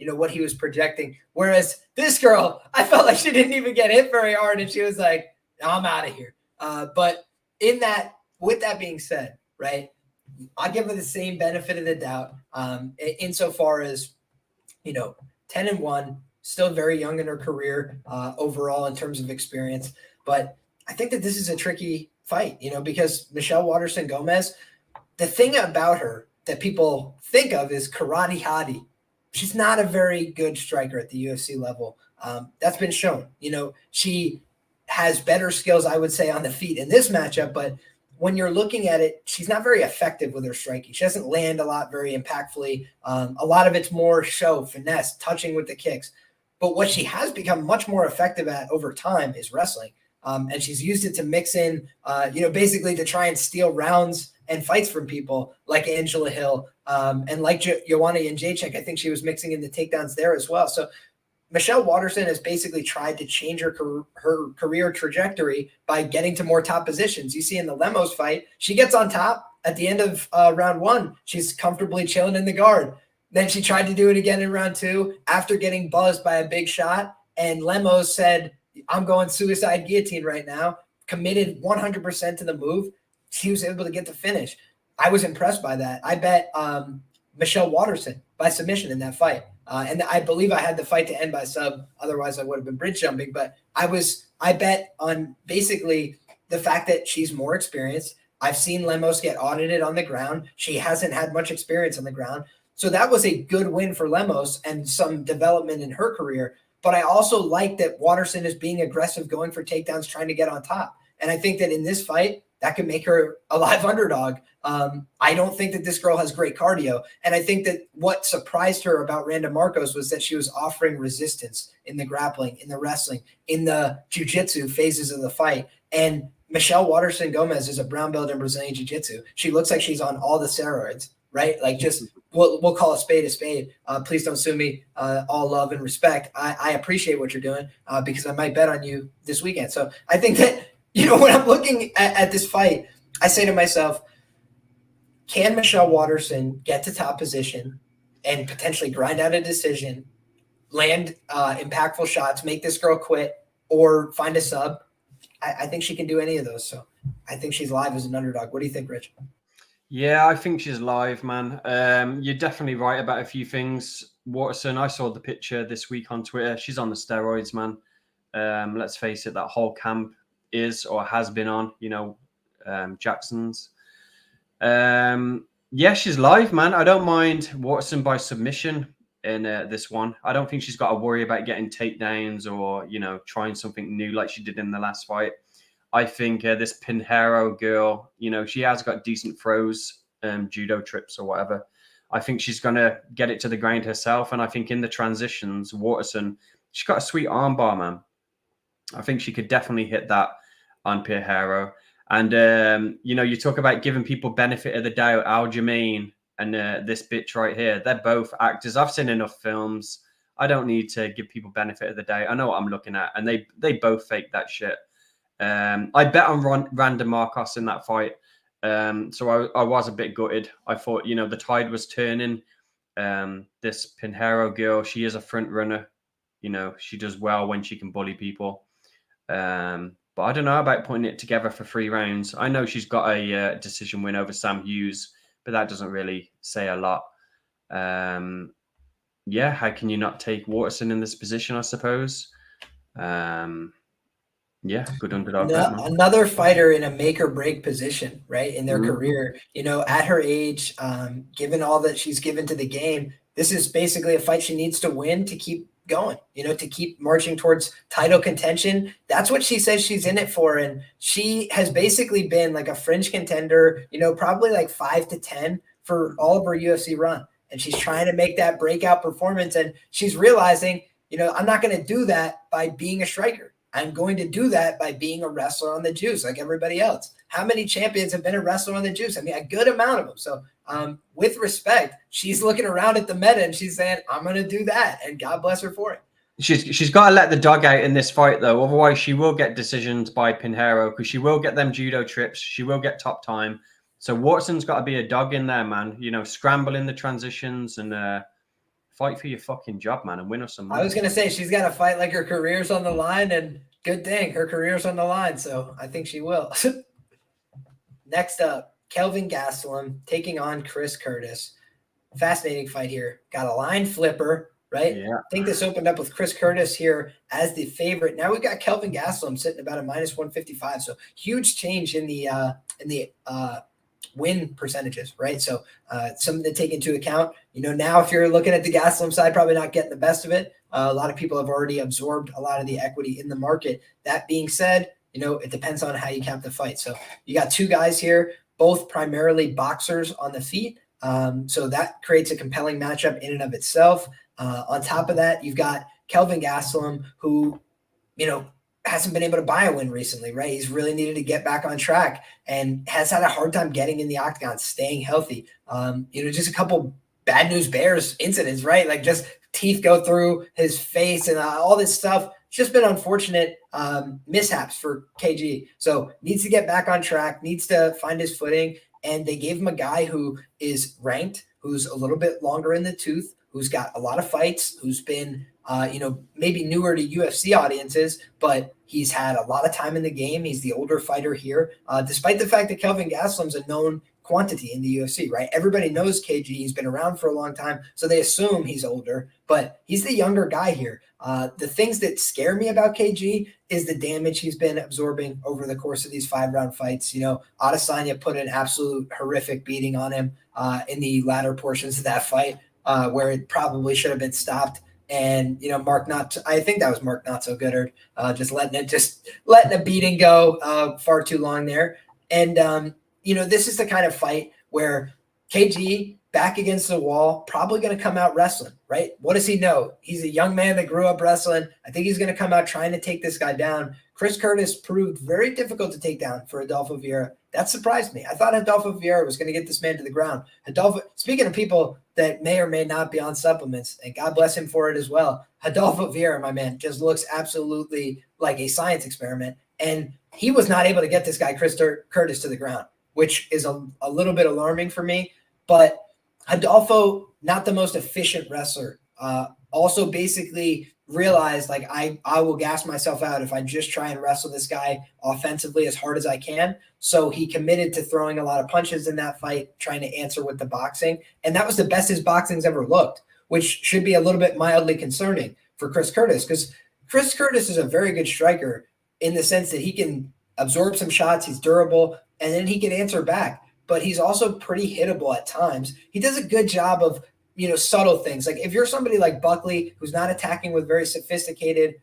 what he was projecting. Whereas this girl, I felt like she didn't even get hit very hard, and she was like, "I'm out of here." But with that being said, right, I give her the same benefit of the doubt insofar as, 10-1, still very young in her career overall in terms of experience. But I think that this is a tricky fight, because Michelle Waterson-Gomez, the thing about her that people think of is Karate Hottie. She's not a very good striker at the UFC level. That's been shown. She has better skills, I would say, on the feet in this matchup, but when you're looking at it, she's not very effective with her striking. She doesn't land a lot very impactfully. A lot of it's more show, finesse, touching with the kicks. But what she has become much more effective at over time is wrestling. And she's used it to mix in, basically to try and steal rounds and fights from people like Angela Hill and like Joanna Jędrzejczyk. I think she was mixing in the takedowns there as well. So Michelle Waterson has basically tried to change her career trajectory by getting to more top positions. You see in the Lemos fight, she gets on top at the end of round 1. She's comfortably chilling in the guard. Then she tried to do it again in round 2 after getting buzzed by a big shot. And Lemos said, I'm going suicide guillotine right now, committed 100% to the move. She was able to get the finish. I was impressed by that. I bet Michelle Waterson by submission in that fight. And I believe I had the fight to end by sub. Otherwise, I would have been bridge jumping. But I bet on basically the fact that she's more experienced. I've seen Lemos get audited on the ground. She hasn't had much experience on the ground. So that was a good win for Lemos and some development in her career. But I also like that Waterson is being aggressive, going for takedowns, trying to get on top. And I think that in this fight, that could make her a live underdog. I don't think that this girl has great cardio. And I think that what surprised her about Randa Marcos was that she was offering resistance in the grappling, in the wrestling, in the jiu-jitsu phases of the fight. And Michelle Waterson-Gomez is a brown belt in Brazilian jiu-jitsu. She looks like she's on all the steroids, right? Like just we'll call a spade a spade. Please don't sue me. All love and respect. I appreciate what you're doing because I might bet on you this weekend. So I think that, when I'm looking at this fight, I say to myself, can Michelle Waterson get to top position and potentially grind out a decision, land impactful shots, make this girl quit, or find a sub? I think she can do any of those. So I think she's live as an underdog. What do you think, Rich? Yeah, I think she's live, man. You're definitely right about a few things. Waterson, I saw the picture this week on Twitter. She's on the steroids, man. Let's face it, that whole camp is or has been on, Jackson's. Yeah, she's live, man. I don't mind Waterson by submission in this one. I don't think she's got to worry about getting takedowns or, trying something new like she did in the last fight. I think this Pinheiro girl, she has got decent throws, judo trips or whatever. I think she's going to get it to the ground herself. And I think in the transitions, Waterson, she's got a sweet armbar, man. I think she could definitely hit that on Pinheiro. And, you talk about giving people benefit of the doubt. Aljamain and this bitch right here, they're both actors. I've seen enough films. I don't need to give people benefit of the doubt. I know what I'm looking at. And they both fake that shit. I bet on Randa Marcos in that fight. So I was a bit gutted. I thought, the tide was turning. This Pinheiro girl, she is a front runner. She does well when she can bully people. But I don't know about putting it together for 3 rounds. I know she's got a decision win over Sam Hughes, but that doesn't really say a lot. Yeah, how can you not take Waterson in this position, I suppose? Yeah, good underdog. Another fighter in a make or break position, right, in their Mm-hmm. career. At her age, given all that she's given to the game, this is basically a fight she needs to win to keep going, to keep marching towards title contention. That's what she says she's in it for. And she has basically been like a fringe contender, probably like 5 to 10 for all of her UFC run. And she's trying to make that breakout performance. And she's realizing, I'm not going to do that by being a striker. I'm going to do that by being a wrestler on the juice like everybody else. How many champions have been a wrestler on the juice? I mean, a good amount of them. So with respect, she's looking around at the meta and she's saying, I'm going to do that. And God bless her for it. She's got to let the dog out in this fight, though. Otherwise, she will get decisions by Pinheiro because she will get them judo trips. She will get top time. So Watson's got to be a dog in there, man. Scramble in the transitions and fight for your fucking job, man, and win us some money. I was going to say, she's got to fight like her career's on the line, and good thing her career's on the line, so I think she will. Next up, Kelvin Gastelum taking on Chris Curtis. Fascinating fight here. Got a line flipper, right? Yeah. I think this opened up with Chris Curtis here as the favorite. Now we've got Kelvin Gastelum sitting about a -155, so huge change in the win percentages, right? So something to take into account. Now if you're looking at the Gastelum side, probably not getting the best of it. A lot of people have already absorbed a lot of the equity in the market. That being said, it depends on how you cap the fight. So you got 2 guys here, both primarily boxers on the feet. So that creates a compelling matchup in and of itself. On top of that, you've got Kelvin Gastelum, who, hasn't been able to buy a win recently, right? He's really needed to get back on track and has had a hard time getting in the octagon, staying healthy. Just a couple bad news bears incidents, right? Like just teeth go through his face and all this stuff. It's just been unfortunate mishaps for KG. So needs to get back on track, needs to find his footing. And they gave him a guy who is ranked, who's a little bit longer in the tooth, who's got a lot of fights, who's been, maybe newer to UFC audiences, but he's had a lot of time in the game. He's the older fighter here, despite the fact that Kelvin Gastelum's a known quantity in the UFC, right? Everybody knows KG. He's been around for a long time, so they assume he's older, but he's the younger guy here. The things that scare me about KG is the damage he's been absorbing over the course of these 5-round fights. Adesanya put an absolute horrific beating on him in the latter portions of that fight, where it probably should have been stopped. And, I think that was Mark Not So Goodard, just letting a beating go far too long there. And, this is the kind of fight where KG back against the wall, probably going to come out wrestling, right? What does he know? He's a young man that grew up wrestling. I think he's going to come out trying to take this guy down. Chris Curtis proved very difficult to take down for Adolfo Vieira. That surprised me. I thought Adolfo Vieira was going to get this man to the ground. Speaking of people that may or may not be on supplements, and God bless him for it as well, Adolfo Vieira, my man, just looks absolutely like a science experiment. And he was not able to get this guy, Chris Curtis, to the ground, which is a little bit alarming for me. But Adolfo, not the most efficient wrestler, also basically realized like I will gas myself out if I just try and wrestle this guy offensively as hard as I can. So he committed to throwing a lot of punches in that fight, trying to answer with the boxing. And that was the best his boxing's ever looked, which should be a little bit mildly concerning for Chris Curtis, because Chris Curtis is a very good striker in the sense that he can absorb some shots, he's durable, and then he can answer back. But he's also pretty hittable at times. He does a good job of, subtle things. Like if you're somebody like Buckley, who's not attacking with very sophisticated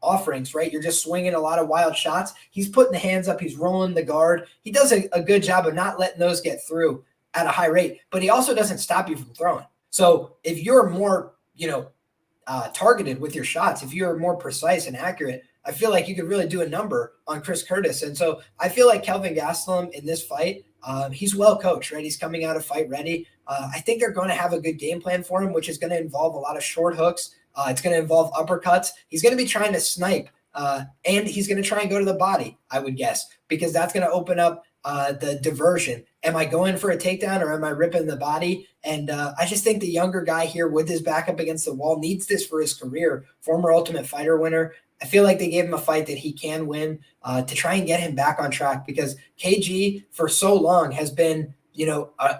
offerings, right? You're just swinging a lot of wild shots. He's putting the hands up. He's rolling the guard. He does a good job of not letting those get through at a high rate, but he also doesn't stop you from throwing. So if you're more, targeted with your shots, if you're more precise and accurate, I feel like you could really do a number on Chris Curtis. And so I feel like Kelvin Gastelum in this fight, he's well coached, right? He's coming out of fight ready. I think they're going to have a good game plan for him, which is going to involve a lot of short hooks. It's going to involve uppercuts. He's going to be trying to snipe, and he's going to try and go to the body, I would guess, because that's going to open up the diversion. Am I going for a takedown or am I ripping the body? And I just think the younger guy here with his back up against the wall needs this for his career. Former Ultimate Fighter winner. I feel like they gave him a fight that he can win to try and get him back on track, because KG for so long has been,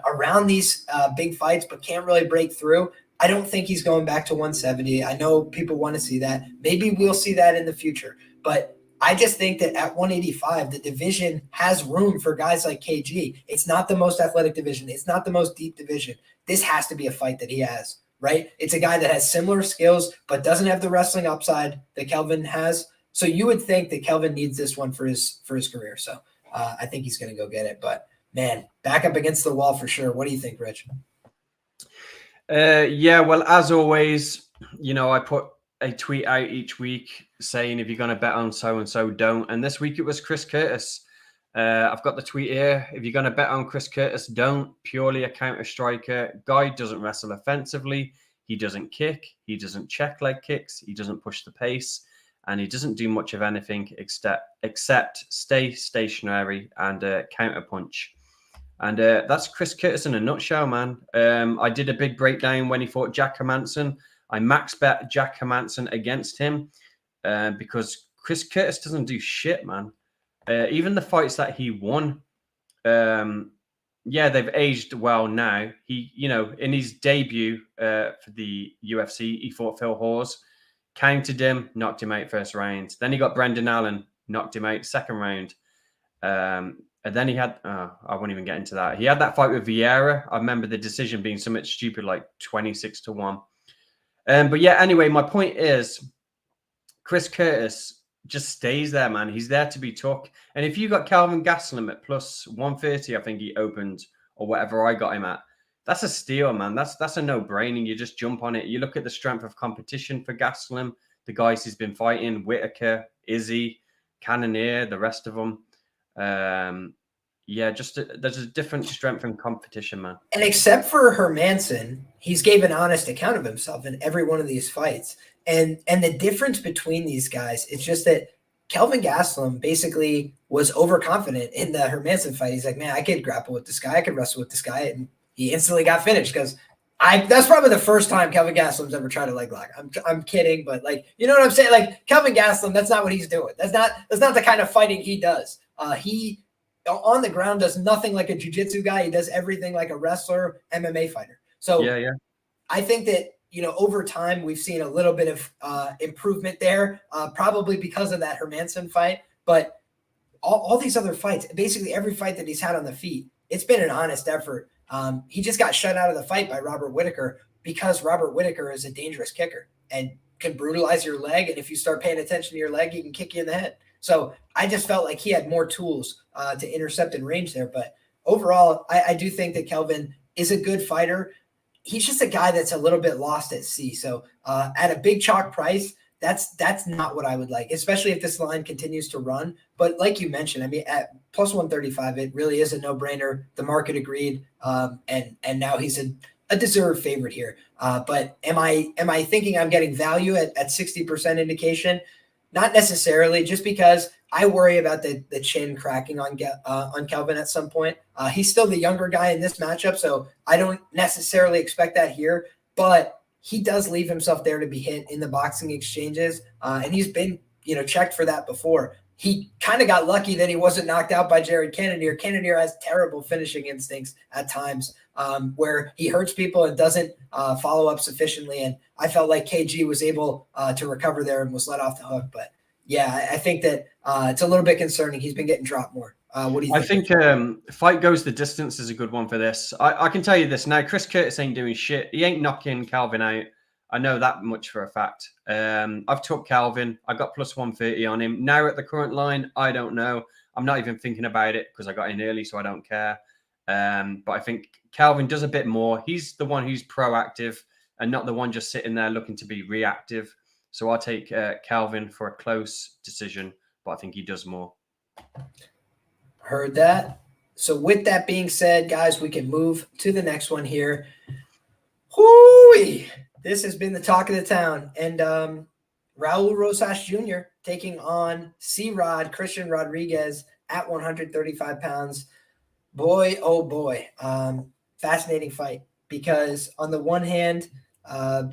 around these big fights, but can't really break through. I don't think he's going back to 170. I know people want to see that. Maybe we'll see that in the future. But I just think that at 185, the division has room for guys like KG. It's not the most athletic division. It's not the most deep division. This has to be a fight that he has, right? It's a guy that has similar skills, but doesn't have the wrestling upside that Kelvin has. So you would think that Kelvin needs this one for his career. So I think he's going to go get it. But, man, back up against the wall for sure. What do you think, Rich? Yeah, well, as always, I put a tweet out each week saying if you're going to bet on so-and-so, don't. And this week it was Chris Curtis. I've got the tweet here. If you're going to bet on Chris Curtis, don't. Purely a counter striker. Guy doesn't wrestle offensively. He doesn't kick. He doesn't check leg kicks. He doesn't push the pace. And he doesn't do much of anything except stay stationary and counter punch. And that's Chris Curtis in a nutshell, man. I did a big breakdown when he fought Jack Hermansson. I max bet Jack Hermansson against him because Chris Curtis doesn't do shit, man. Even the fights that he won, they've aged well now. He, in his debut for the UFC, he fought Phil Hawes, countered him, knocked him out first round. Then he got Brendan Allen, knocked him out second round. And then he had, I won't even get into that. He had that fight with Vieira. I remember the decision being somewhat stupid, like 26-1. But yeah, anyway, my point is Chris Curtis just stays there, man. He's there to be took. And if you got Kelvin Gastelum at plus 130, I think he opened, or whatever I got him at, that's a steal, man. That's a no-brainer. You just jump on it. You look at the strength of competition for Gastelum, the guys he's been fighting, Whitaker, Izzy, Cannonier, the rest of them. There's a different strength and competition, man. And except for Hermansson, he's gave an honest account of himself in every one of these fights. And the difference between these guys, it's just that Kelvin Gastelum basically was overconfident in the Hermansson fight. He's like, man, I could grapple with this guy. I could wrestle with this guy. And he instantly got finished because that's probably the first time Kelvin Gastelum's ever tried a leg lock. I'm kidding, but you know what I'm saying? Like Kelvin Gastelum, that's not what he's doing. That's not the kind of fighting he does. He on the ground does nothing like a jiu-jitsu guy. He does everything like a wrestler, MMA fighter. So yeah. I think that, over time we've seen a little bit of improvement there, probably because of that Hermansson fight. But all these other fights, basically every fight that he's had on the feet, it's been an honest effort. He just got shut out of the fight by Robert Whitaker because Robert Whitaker is a dangerous kicker and can brutalize your leg. And if you start paying attention to your leg, he can kick you in the head. So I just felt like he had more tools to intercept in range there. But overall, I do think that Kelvin is a good fighter. He's just a guy that's a little bit lost at sea. So at a big chalk price, that's not what I would like, especially if this line continues to run. But like you mentioned, I mean, at plus 135, it really is a no-brainer. The market agreed, and now he's a deserved favorite here. But am I thinking I'm getting value at 60% indication? Not necessarily, just because I worry about the chin cracking on Kelvin at some point. He's still the younger guy in this matchup, so I don't necessarily expect that here. But he does leave himself there to be hit in the boxing exchanges, and he's been checked for that before. He kind of got lucky that he wasn't knocked out by Jared Cannonier. Cannonier has terrible finishing instincts at times, where he hurts people and doesn't follow up sufficiently. And I felt like KG was able to recover there and was let off the hook. But yeah, I think that it's a little bit concerning. He's been getting dropped more. What do you think? I think fight goes the distance is a good one for this. I can tell you this now. Chris Curtis ain't doing shit. He ain't knocking Calvin out. I know that much for a fact. I've took Calvin. I got plus 130 on him. Now at the current line, I don't know. I'm not even thinking about it because I got in early, so I don't care. But I think Calvin does a bit more. He's the one who's proactive and not the one just sitting there looking to be reactive. So I'll take Calvin for a close decision, but I think he does more. Heard that. So with that being said, guys, we can move to the next one here. Hooey! This has been the talk of the town. And Raul Rosas Jr. taking on C-Rod, Christian Rodriguez. at 135 pounds. Boy, oh boy. Fascinating fight, because on the one hand,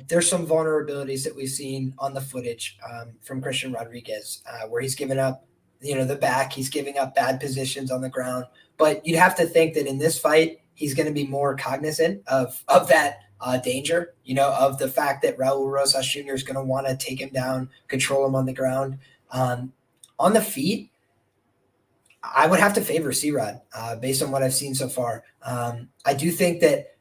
there's some vulnerabilities that we've seen on the footage from Christian Rodriguez, where he's given up, the back, he's giving up bad positions on the ground. But you'd have to think that in this fight, he's going to be more cognizant of that danger, of the fact that Raul Rosas Jr. is going to want to take him down, control him on the ground. On the feet, I would have to favor C-Rod based on what I've seen so far. I do think that,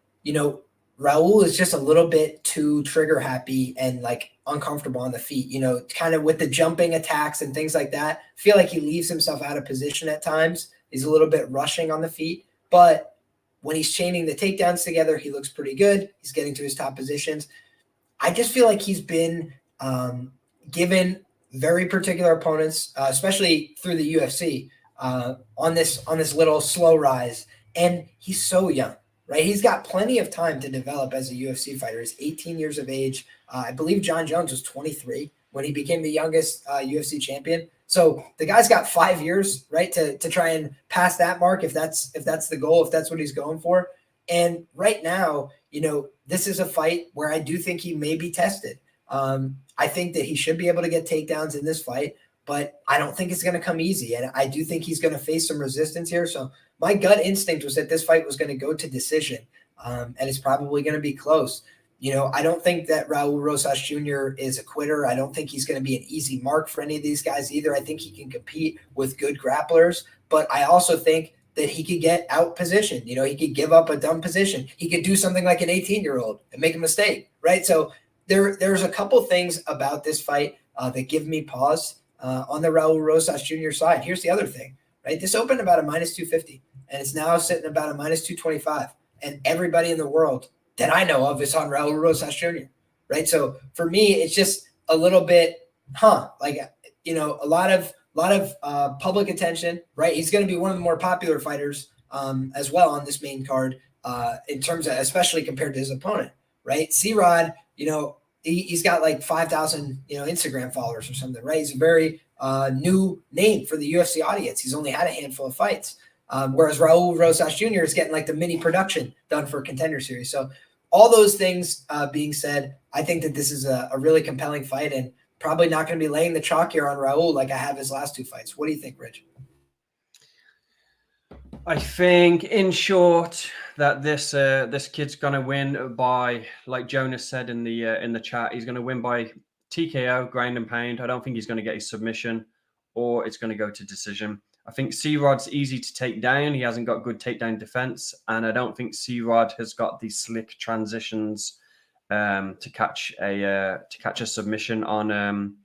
Raul is just a little bit too trigger happy and like uncomfortable on the feet, kind of with the jumping attacks and things like that. I feel like he leaves himself out of position at times. He's a little bit rushing on the feet, but when he's chaining the takedowns together, he looks pretty good. He's getting to his top positions. I just feel like he's been given very particular opponents, especially through the UFC, on this little slow rise. And he's so young, right? He's got plenty of time to develop as a UFC fighter. He's 18 years of age. I believe John Jones was 23 when he became the youngest UFC champion. So the guy's got 5 years, right, to try and pass that mark if that's the goal, if that's what he's going for. And right now, this is a fight where I do think he may be tested. I think that he should be able to get takedowns in this fight, but I don't think it's going to come easy. And I do think he's going to face some resistance here. So my gut instinct was that this fight was going to go to decision, and it's probably going to be close. I don't think that Raul Rosas Jr. is a quitter. I don't think he's going to be an easy mark for any of these guys either. I think he can compete with good grapplers, but I also think that he could get out positioned. He could give up a dumb position. He could do something like an 18-year-old and make a mistake, right? So there's a couple things about this fight that give me pause on the Raul Rosas Jr. side. Here's the other thing, right? This opened about a minus 250, and it's now sitting about a minus 225. And everybody in the world that I know of is on Raul Rosas Jr., right? So for me, it's just a little bit, a lot of public attention, right? He's going to be one of the more popular fighters as well on this main card in terms of, especially compared to his opponent, right? C-Rod, he's got like 5,000, Instagram followers or something, right? He's a very new name for the UFC audience. He's only had a handful of fights. Whereas Raul Rosas Jr. is getting like the mini production done for Contender Series. So all those things being said, I think that this is a really compelling fight and probably not going to be laying the chalk here on Raul like I have his last two fights. What do you think, Rich? I think, in short, that this kid's going to win by, like Jonas said in the chat, he's going to win by TKO, ground and pound. I don't think he's going to get his submission, or it's going to go to decision. I think C-Rod's easy to take down. He hasn't got good takedown defense, and I don't think C-Rod has got the slick transitions to catch a submission on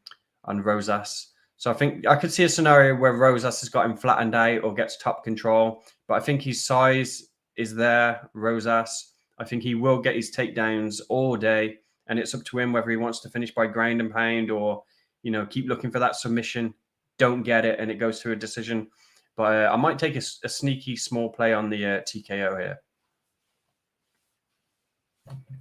Rosas. So I think I could see a scenario where Rosas has got him flattened out or gets top control, but I think his size is there, Rosas. I think he will get his takedowns all day, and it's up to him whether he wants to finish by ground and pound or, keep looking for that submission. Don't get it, and it goes to a decision. But I might take a sneaky small play on the TKO here.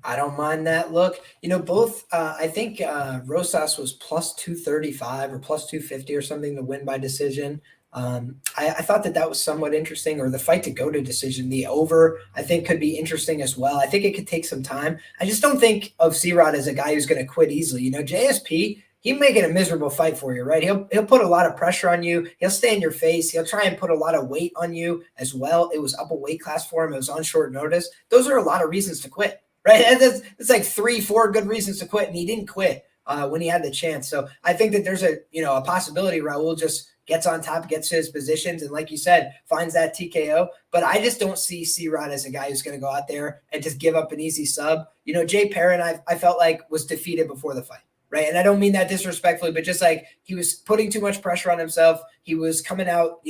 I don't mind that look. Both, I think Rosas was plus 235 or plus 250 or something to win by decision. I thought that was somewhat interesting, or the fight to go to decision. The over, I think, could be interesting as well. I think it could take some time. I just don't think of C-Rod as a guy who's going to quit easily. JSP, he'll make it a miserable fight for you, right? He'll put a lot of pressure on you. He'll stay in your face. He'll try and put a lot of weight on you as well. It was up a weight class for him. It was on short notice. Those are a lot of reasons to quit, right? It's like 3-4 good reasons to quit, and he didn't quit when he had the chance. So I think that there's a possibility Raul just gets on top, gets to his positions, and like you said, finds that TKO. But I just don't see C-Rod as a guy who's going to go out there and just give up an easy sub. Jay Perrin, I felt like was defeated before the fight. Right. And I don't mean that disrespectfully, but just like he was putting too much pressure on himself. He was coming out,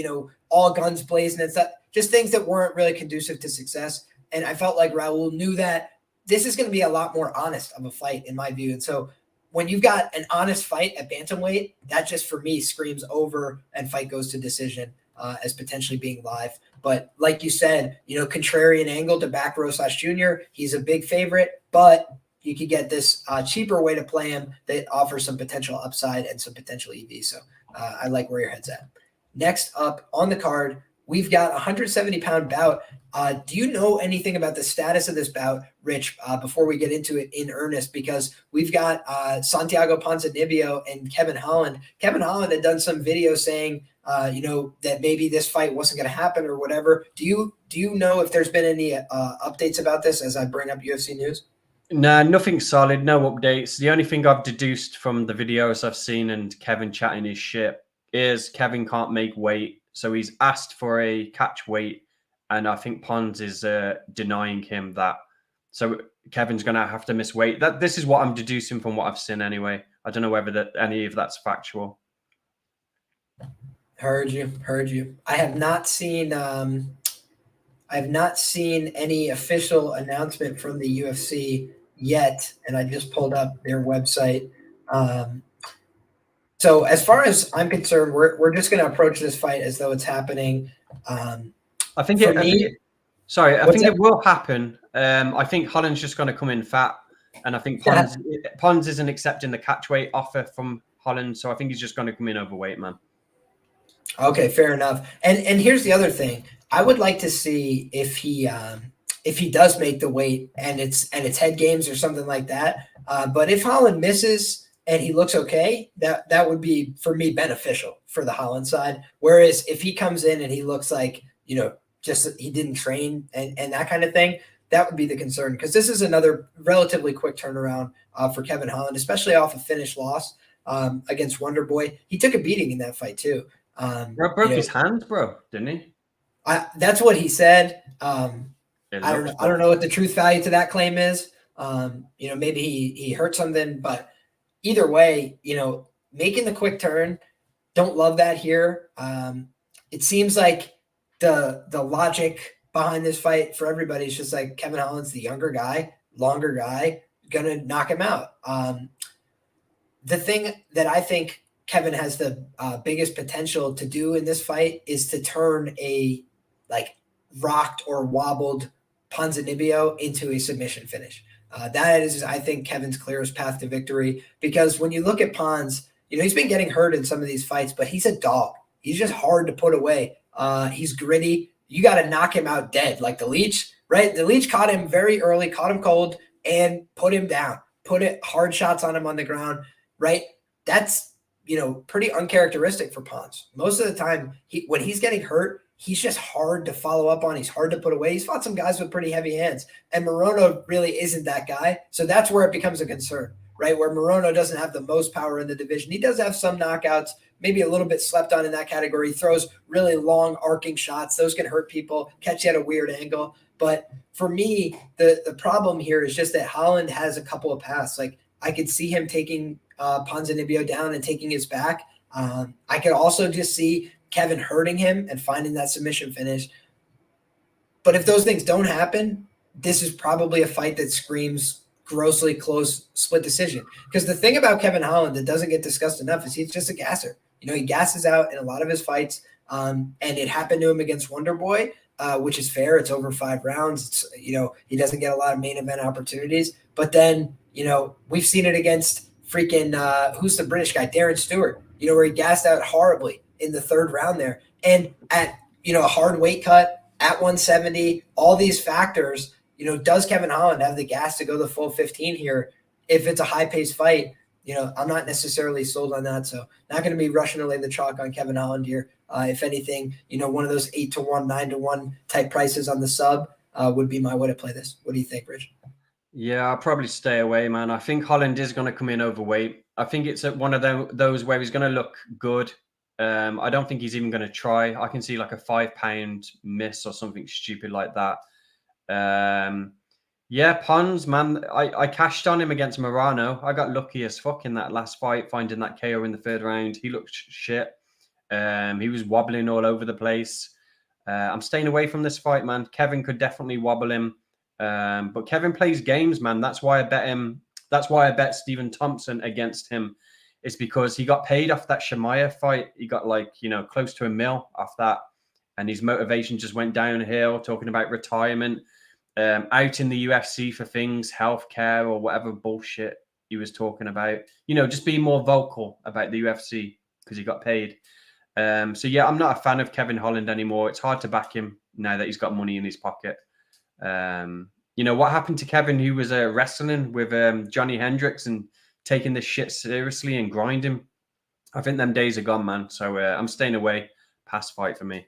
all guns blazing and stuff, just things that weren't really conducive to success. And I felt like Raul knew that this is going to be a lot more honest of a fight in my view. And so when you've got an honest fight at bantamweight, that just for me screams over and fight goes to decision as potentially being live. But like you said, contrarian angle to back Rosas Jr. He's a big favorite, but you could get this cheaper way to play him that offers some potential upside and some potential EV. So I like where your head's at. Next up on the card, we've got a 170-pound bout. Do you know anything about the status of this bout, Rich, before we get into it in earnest? Because we've got Santiago Ponzinibbio and Kevin Holland. Kevin Holland had done some videos saying, that maybe this fight wasn't going to happen or whatever. Do you know if there's been any updates about this as I bring up UFC news? No, nothing solid, no updates. The only thing I've deduced from the videos I've seen and Kevin chatting his shit is Kevin can't make weight. So he's asked for a catch weight, and I think Pons is denying him that. So Kevin's going to have to miss weight. This is what I'm deducing from what I've seen anyway. I don't know whether any of that's factual. Heard you. I have not seen any official announcement from the UFC yet, and I just pulled up their website. So as far as I'm concerned, we're just going to approach this fight as though it's happening. I think it will happen. I think Holland's just going to come in fat, and I think Pons isn't accepting the catchweight offer from Holland, so I think he's just going to come in overweight, man. Okay, fair enough. And here's the other thing. I would like to see if he does make the weight and it's head games or something like that. But if Holland misses and he looks okay, that would be, for me, beneficial for the Holland side. Whereas if he comes in and he looks like, just he didn't train and that kind of thing, that would be the concern. Because this is another relatively quick turnaround for Kevin Holland, especially off a finished loss against Wonder Boy. He took a beating in that fight too. Broke his hand, bro, didn't he? That's what he said. I don't know what the truth value to that claim is. Maybe he hurt something, but either way, making the quick turn, don't love that here. It seems like the logic behind this fight for everybody is just like Kevin Holland's the younger guy, longer guy, gonna knock him out. The thing that I think Kevin has the biggest potential to do in this fight is to turn a rocked or wobbled Ponzinibbio into a submission finish. That is, I think, Kevin's clearest path to victory, because when you look at Pons, he's been getting hurt in some of these fights, but he's a dog. He's just hard to put away. He's gritty. You got to knock him out dead, like the Leech, right? The Leech caught him very early, caught him cold, and put him down, hard shots on him on the ground, right? That's, pretty uncharacteristic for Pons. Most of the time, when he's getting hurt, he's just hard to follow up on. He's hard to put away. He's fought some guys with pretty heavy hands, and Morono really isn't that guy. So that's where it becomes a concern, right? Where Morono doesn't have the most power in the division. He does have some knockouts, maybe a little bit slept on in that category. He throws really long arcing shots. Those can hurt people, catch you at a weird angle. But for me, the problem here is just that Holland has a couple of paths. Like, I could see him taking Ponzinibbio down and taking his back. I could also just see Kevin hurting him and finding that submission finish. But if those things don't happen, this is probably a fight that screams grossly close split decision. Because the thing about Kevin Holland that doesn't get discussed enough is he's just a gasser. He gasses out in a lot of his fights, and it happened to him against Wonder Boy, which is fair. It's over 5 rounds. It's, he doesn't get a lot of main event opportunities. But then, we've seen it against freaking who's the British guy, Darren Stewart, where he gassed out horribly in the 3rd round there. And at, a hard weight cut at 170, all these factors, does Kevin Holland have the gas to go the full 15 here? If it's a high-paced fight, I'm not necessarily sold on that. So not going to be rushing to lay the chalk on Kevin Holland here. If anything, one of those 8-1, 9-1 type prices on the sub would be my way to play this. What do you think, Rich? Yeah, I'll probably stay away, man. I think Holland is going to come in overweight. I think it's one of those where he's going to look good. I don't think he's even going to try. I can see like a 5-pound miss or something stupid like that. Yeah, Pons, man. I cashed on him against Morano. I got lucky as fuck in that last fight, finding that KO in the 3rd round. He looked shit. He was wobbling all over the place. I'm staying away from this fight, man. Kevin could definitely wobble him. But Kevin plays games, man. That's why I bet him. That's why I bet Stephen Thompson against him. It's because he got paid off that Shemaya fight. He got close to $1 million off that. And his motivation just went downhill, talking about retirement, out in the UFC for things, healthcare or whatever bullshit he was talking about. Just being more vocal about the UFC because he got paid. So yeah, I'm not a fan of Kevin Holland anymore. It's hard to back him now that he's got money in his pocket. What happened to Kevin, who was wrestling with Johnny Hendricks and taking this shit seriously and grinding? I think them days are gone, man. So I'm staying away. Pass fight for me.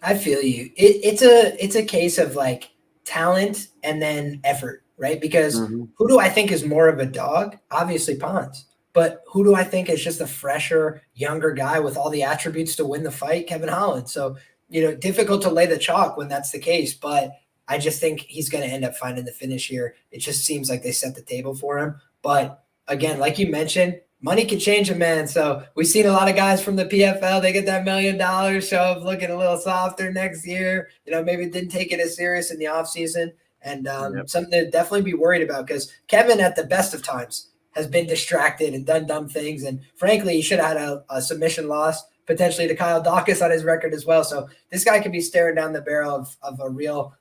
I feel you. It's a case of like talent and then effort, right? Because who do I think is more of a dog? Obviously Pons. But who do I think is just a fresher, younger guy with all the attributes to win the fight? Kevin Holland. So, difficult to lay the chalk when that's the case. But I just think he's going to end up finding the finish here. It just seems like they set the table for him. But again, like you mentioned, money can change a man. So we've seen a lot of guys from the PFL, they get that $1 million, show up looking a little softer next year. Maybe didn't take it as serious in the offseason. And something to definitely be worried about, because Kevin, at the best of times, has been distracted and done dumb things. And frankly, he should have had a submission loss potentially to Kyle Dawkins on his record as well. So this guy could be staring down the barrel of a real,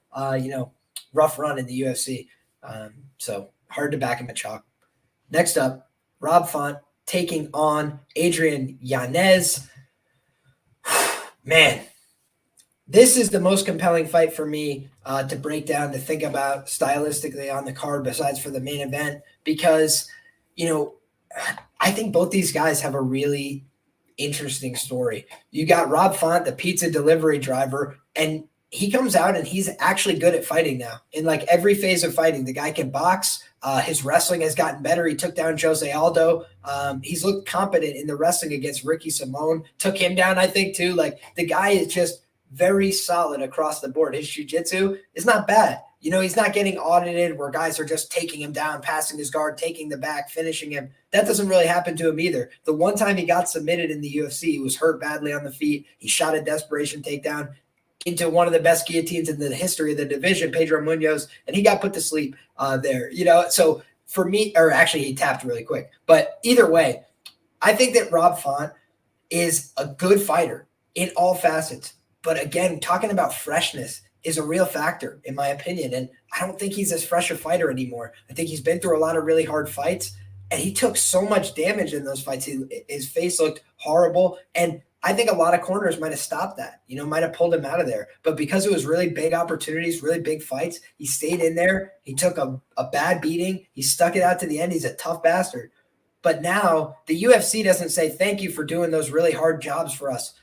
rough run in the UFC. So hard to back him at chalk. Next up, Rob Font taking on Adrian Yanez. Man, this is the most compelling fight for me to break down, to think about stylistically on the card, besides for the main event, because I think both these guys have a really interesting story. You got Rob Font, the pizza delivery driver, and he comes out and he's actually good at fighting now. In like every phase of fighting, the guy can box. His wrestling has gotten better. He took down Jose Aldo. He's looked competent in the wrestling against Ricky Simone. Took him down, I think, too. Like, the guy is just very solid across the board. His jiu-jitsu is not bad. He's not getting audited where guys are just taking him down, passing his guard, taking the back, finishing him. That doesn't really happen to him either. The one time he got submitted in the UFC, he was hurt badly on the feet. He shot a desperation takedown into one of the best guillotines in the history of the division, Pedro Munoz, and he got put to sleep there. So for me, or actually he tapped really quick. But either way, I think that Rob Font is a good fighter in all facets. But again, talking about freshness is a real factor, in my opinion. And I don't think he's as fresh a fighter anymore. I think he's been through a lot of really hard fights, and he took so much damage in those fights. His face looked horrible. And I think a lot of corners might have stopped that, might have pulled him out of there. But because it was really big opportunities, really big fights, he stayed in there. He took a bad beating. He stuck it out to the end. He's a tough bastard. But now the UFC doesn't say, thank you for doing those really hard jobs for us.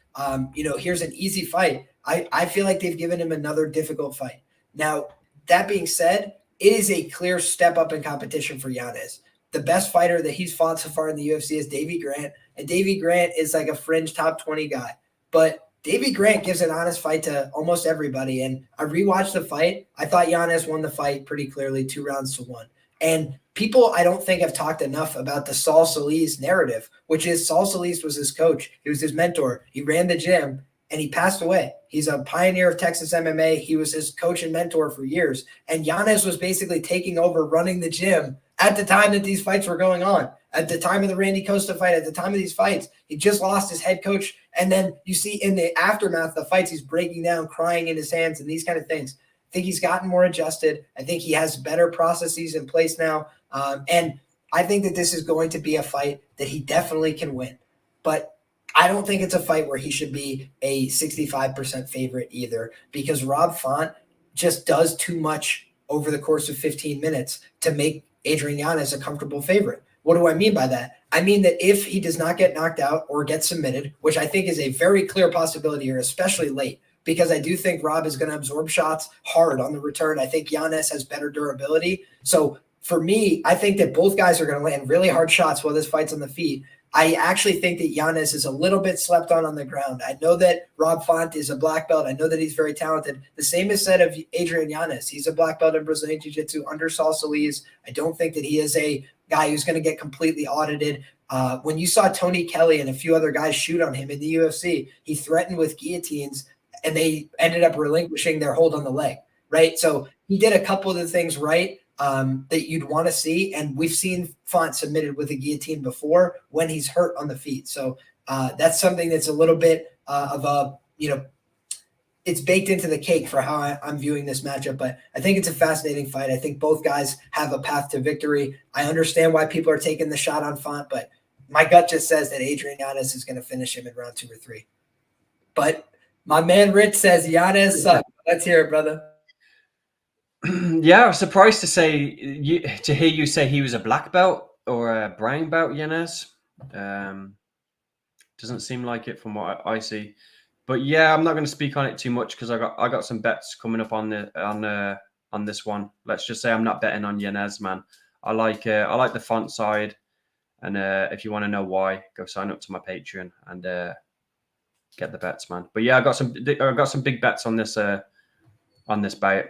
Here's an easy fight. I feel like they've given him another difficult fight. Now, that being said, it is a clear step up in competition for Yanez. The best fighter that he's fought so far in the UFC is Davy Grant, and Davy Grant is like a fringe top 20 guy. But Davy Grant gives an honest fight to almost everybody, and I rewatched the fight. I thought Yanez won the fight pretty clearly, 2-1. And people, I don't think, have talked enough about the Saul Solis narrative, which is Saul Solis was his coach. He was his mentor. He ran the gym, and he passed away. He's a pioneer of Texas MMA. He was his coach and mentor for years. And Yanez was basically taking over running the gym at the time that these fights were going on. At the time of the Randy Costa fight, at the time of these fights, he just lost his head coach. And then you see in the aftermath of the fights, he's breaking down, crying in his hands, and these kind of things. I think he's gotten more adjusted. I think he has better processes in place now. And I think that this is going to be a fight that he definitely can win. But I don't think it's a fight where he should be a 65% favorite either, because Rob Font just does too much over the course of 15 minutes to make Adrian Yanez a comfortable favorite. What do I mean by that? I mean that if he does not get knocked out or get submitted, which I think is a very clear possibility here, especially late, because I do think Rob is going to absorb shots hard on the return. I think Yanez has better durability. So for me, I think that both guys are going to land really hard shots while this fight's on the feet. I actually think that Yanez is a little bit slept on the ground. I know that Rob Font is a black belt. I know that he's very talented. The same is said of Adrian Yanez. He's a black belt in Brazilian Jiu-Jitsu under Saul Solis. I don't think that he is a guy who's going to get completely audited. When you saw Tony Kelly and a few other guys shoot on him in the UFC, he threatened with guillotines, and they ended up relinquishing their hold on the leg, right? So he did a couple of the things right that you'd want to see, and we've seen Font submitted with a guillotine before when he's hurt on the feet. So that's something that's a little bit of a, it's baked into the cake for how I'm viewing this matchup. But I think it's a fascinating fight. I think both guys have a path to victory. I understand why people are taking the shot on Font, but my gut just says that Adrian Yanez is going to finish him in round 2 or 3. But my man Rich says Yanez sucks. Let's hear it, brother. Yeah, I was surprised to hear you say he was a black belt or a brown belt, Yanez. Doesn't seem like it from what I see. But yeah, I'm not going to speak on it too much because I got some bets coming up on this one. Let's just say I'm not betting on Yanez, man. I like the font side, and if you want to know why, go sign up to my Patreon and get the bets, man. But yeah, I got some big bets on this bout.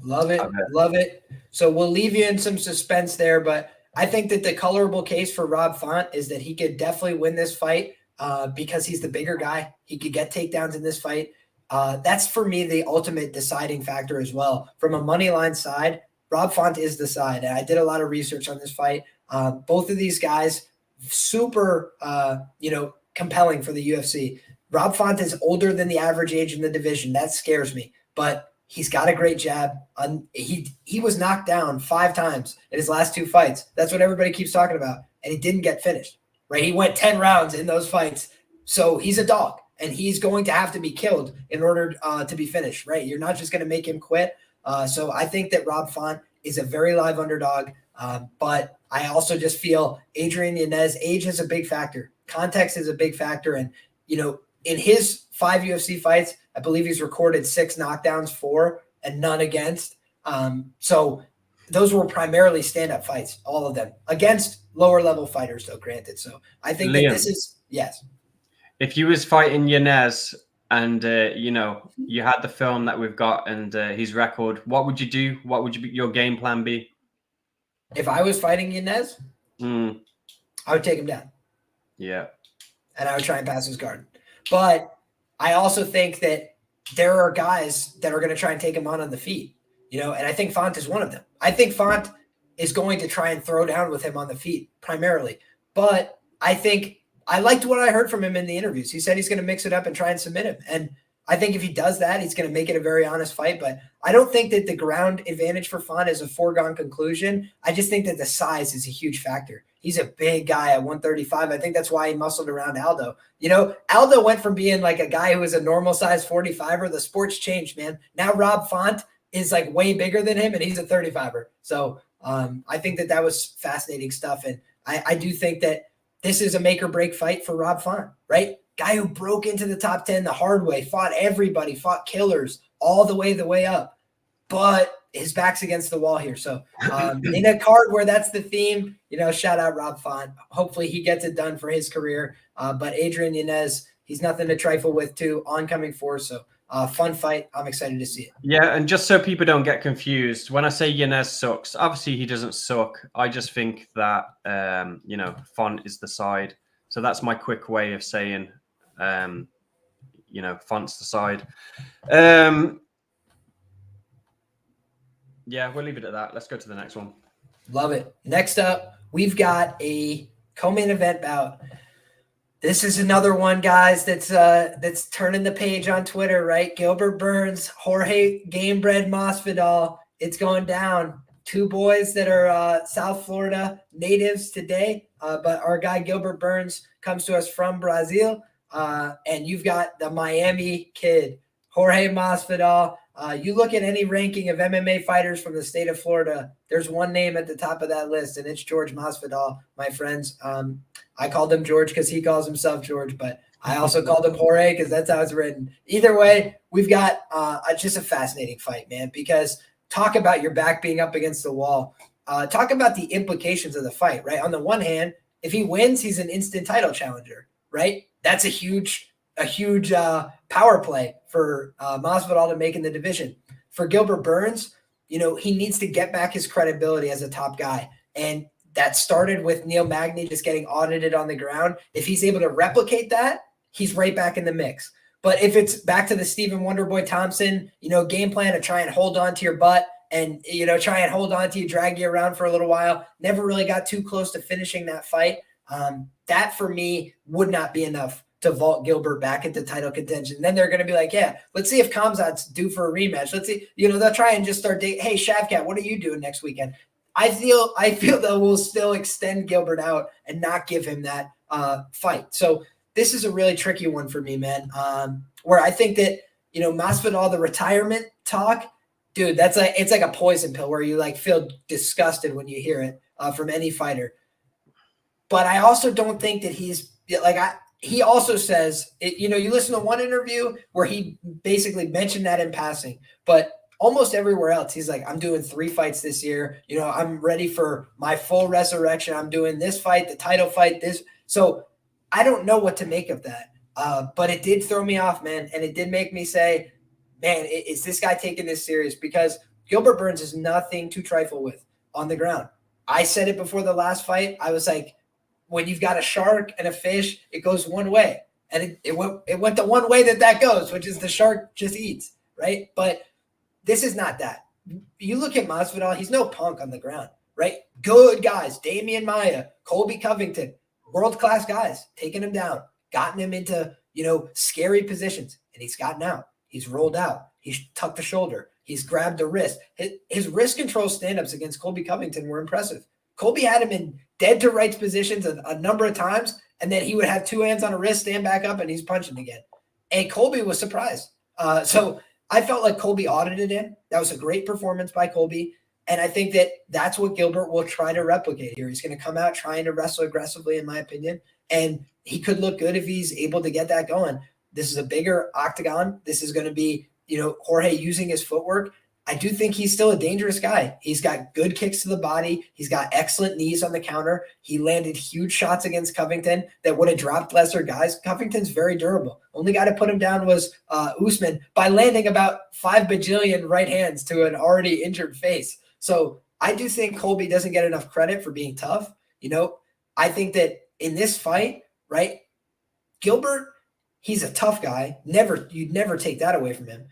Love it. Love it. So we'll leave you in some suspense there, but I think that the colorable case for Rob Font is that he could definitely win this fight because he's the bigger guy. He could get takedowns in this fight. That's for me the ultimate deciding factor as well. From a money line side, Rob Font is the side. And I did a lot of research on this fight. Both of these guys, super, compelling for the UFC. Rob Font is older than the average age in the division. That scares me. But he's got a great jab. He was knocked down 5 times in his last 2 fights. That's what everybody keeps talking about. And he didn't get finished, right? He went 10 rounds in those fights. So he's a dog, and he's going to have to be killed in order to be finished, right? You're not just going to make him quit. So I think that Rob Font is a very live underdog. But I also just feel Adrian Yanez, age is a big factor. Context is a big factor. And, in his 5 UFC fights, I believe he's recorded 6 knockdowns, 4 and none against. So those were primarily stand-up fights, all of them, against lower-level fighters, though, granted. So I think that this is, yes. If you was fighting Yanez and, you had the film that we've got and his record, what would you do? What would your game plan be? If I was fighting Yanez, I would take him down. Yeah. And I would try and pass his guard. But I also think that there are guys that are going to try and take him on the feet, and I think Font is one of them. I think Font is going to try and throw down with him on the feet primarily. But I think I liked what I heard from him in the interviews. He said he's going to mix it up and try and submit him. And I think if he does that, he's going to make it a very honest fight. But I don't think that the ground advantage for Font is a foregone conclusion. I just think that the size is a huge factor. He's a big guy at 135. I think that's why he muscled around Aldo. Aldo went from being like a guy who was a normal size 45er. The sport's changed, man. Now Rob Font is like way bigger than him, and he's a 35er. So I think that was fascinating stuff. And I do think that this is a make or break fight for Rob Font, right? Guy who broke into the top 10 the hard way, fought everybody, fought killers all the way up. But his back's against the wall here. So in a card where that's the theme, shout out Rob Font. Hopefully he gets it done for his career. But Adrian Yanez, he's nothing to trifle with too, oncoming force. So fun fight. I'm excited to see it. Yeah, and just so people don't get confused, when I say Yanez sucks, obviously he doesn't suck. I just think that, Font is the side. So that's my quick way of saying, Font's the side. Yeah, we'll leave it at that. Let's go to the next one. Love it. Next up, we've got a co-main event bout. This is another one, guys, that's turning the page on Twitter, right? Gilbert Burns, Jorge Gamebred Masvidal. It's going down. 2 boys that are South Florida natives today, but our guy Gilbert Burns comes to us from Brazil, and you've got the Miami kid, Jorge Masvidal. You look at any ranking of MMA fighters from the state of Florida, there's one name at the top of that list, and it's George Masvidal, my friends. I called him George because he calls himself George, but I also called him Jorge because that's how it's written. Either way, we've got just a fascinating fight, man, because talk about your back being up against the wall. Talk about the implications of the fight, right? On the one hand, if he wins, he's an instant title challenger, right? That's a huge power play for Masvidal to make in the division. For Gilbert Burns, he needs to get back his credibility as a top guy. And that started with Neil Magny just getting audited on the ground. If he's able to replicate that, he's right back in the mix. But if it's back to the Stephen Wonderboy Thompson, game plan to try and hold on to your butt and, try and hold on to you, drag you around for a little while, never really got too close to finishing that fight. That for me would not be enough to vault Gilbert back into title contention. Then they're going to be like, yeah, let's see if Khamzat's due for a rematch. Let's see, they'll try and just start hey, Shavkat, what are you doing next weekend? I feel that we'll still extend Gilbert out and not give him that fight. So this is a really tricky one for me, man. Where I think that, Masvidal, the retirement talk, dude, it's like a poison pill where you like feel disgusted when you hear it from any fighter. But I also don't think that he's like, he also says, you listen to one interview where he basically mentioned that in passing, but almost everywhere else, he's like, I'm doing 3 fights this year. I'm ready for my full resurrection. I'm doing this fight, the title fight, this. So I don't know what to make of that. But it did throw me off, man. And it did make me say, man, is this guy taking this serious? Because Gilbert Burns is nothing to trifle with on the ground. I said it before the last fight. I was like, when you've got a shark and a fish, it goes one way. And it went the one way that goes, which is the shark just eats, right? But this is not that. You look at Masvidal, he's no punk on the ground, right? Good guys, Damian Maia, Colby Covington, world-class guys, taking him down, gotten him into, scary positions, and he's gotten out. He's rolled out. He's tucked the shoulder. He's grabbed the wrist. His wrist control stand-ups against Colby Covington were impressive. Colby had him in dead to rights positions a number of times, and then he would have 2 hands on a wrist, stand back up, and he's punching again. And Colby was surprised. So I felt like Colby audited him. That was a great performance by Colby. And I think that that's what Gilbert will try to replicate here. He's going to come out trying to wrestle aggressively, in my opinion. And he could look good if he's able to get that going. This is a bigger octagon. This is going to be, Jorge using his footwork. I do think he's still a dangerous guy. He's got good kicks to the body. He's got excellent knees on the counter. He landed huge shots against Covington that would have dropped lesser guys. Covington's very durable. Only guy to put him down was Usman by landing about 5 bajillion right hands to an already injured face. So I do think Colby doesn't get enough credit for being tough. I think that in this fight, right, Gilbert, he's a tough guy. You'd never take that away from him.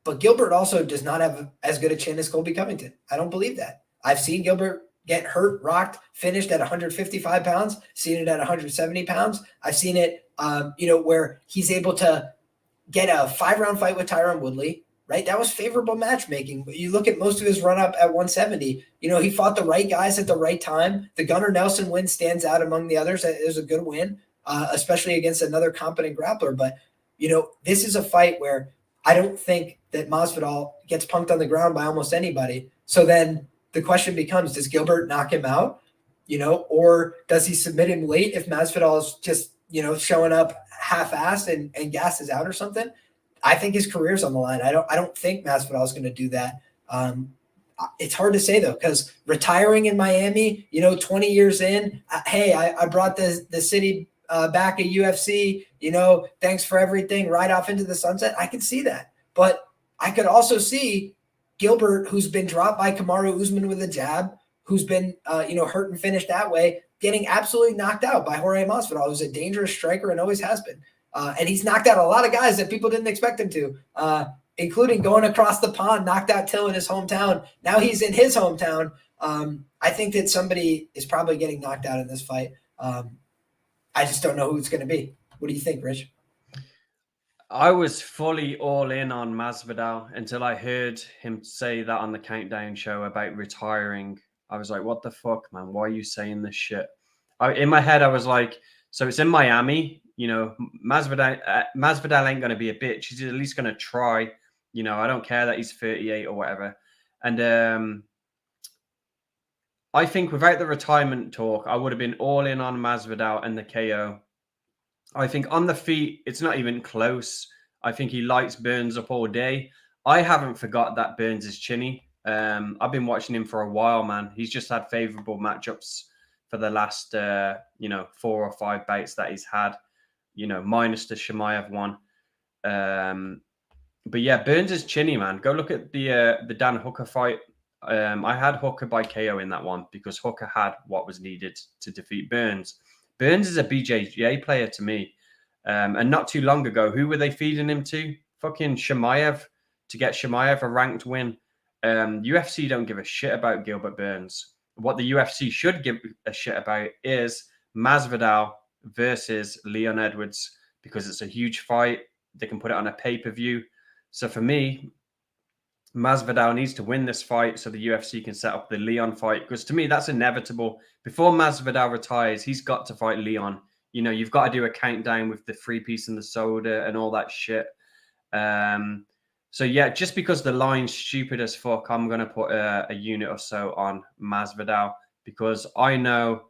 But Gilbert also does not have as good a chin as Colby Covington. I don't believe that. I've seen Gilbert get hurt, rocked, finished at 155 pounds, seen it at 170 pounds. I've seen it, where he's able to get a 5-round fight with Tyron Woodley, right? That was favorable matchmaking. But you look at most of his run-up at 170, he fought the right guys at the right time. The Gunnar Nelson win stands out among the others. It was a good win, especially against another competent grappler. But, this is a fight where I don't think that Masvidal gets punked on the ground by almost anybody. So then the question becomes, does Gilbert knock him out, or does he submit him late if Masvidal is just, showing up half-assed and gasses out or something? I think his career's on the line. I don't think Masvidal is going to do that. It's hard to say, though, because retiring in Miami, 20 years in, hey, I brought the city back at UFC, thanks for everything, right off into the sunset. I can see that. But I could also see Gilbert, who's been dropped by Kamaru Usman with a jab, who's been, hurt and finished that way, getting absolutely knocked out by Jorge Masvidal, who's a dangerous striker and always has been. And he's knocked out a lot of guys that people didn't expect him to, including going across the pond, knocked out Till in his hometown. Now he's in his hometown. I think that somebody is probably getting knocked out in this fight. I just don't know who it's going to be. What do you think, Rich? I was fully all in on Masvidal until I heard him say that on the Countdown show about retiring. I was like, what the fuck, man? Why are you saying this shit? In my head, I was like, so it's in Miami. Masvidal ain't going to be a bitch. He's at least going to try. I don't care that he's 38 or whatever. And I think without the retirement talk, I would have been all in on Masvidal and the KO. I think on the feet, it's not even close. I think he lights Burns up all day. I haven't forgot that Burns is chinny. I've been watching him for a while, man. He's just had favorable matchups for the last, 4 or 5 bouts that he's had, minus the Chimaev one. But yeah, Burns is chinny, man. Go look at the Dan Hooker fight. I had Hooker by KO in that one because Hooker had what was needed to defeat Burns. Burns is a BJJ player to me. And not too long ago, who were they feeding him to? Fucking Chimaev, to get Chimaev a ranked win. UFC don't give a shit about Gilbert Burns. What the UFC should give a shit about is Masvidal versus Leon Edwards, because it's a huge fight. They can put it on a pay-per-view. So for me, Masvidal needs to win this fight so the UFC can set up the Leon fight, because to me that's inevitable. Before Masvidal retires, he's got to fight Leon. You know, you've got to do a countdown with the 3-piece and the soda and all that shit. So yeah, just because the line's stupid as fuck, I'm gonna put a unit or so on Masvidal, because I know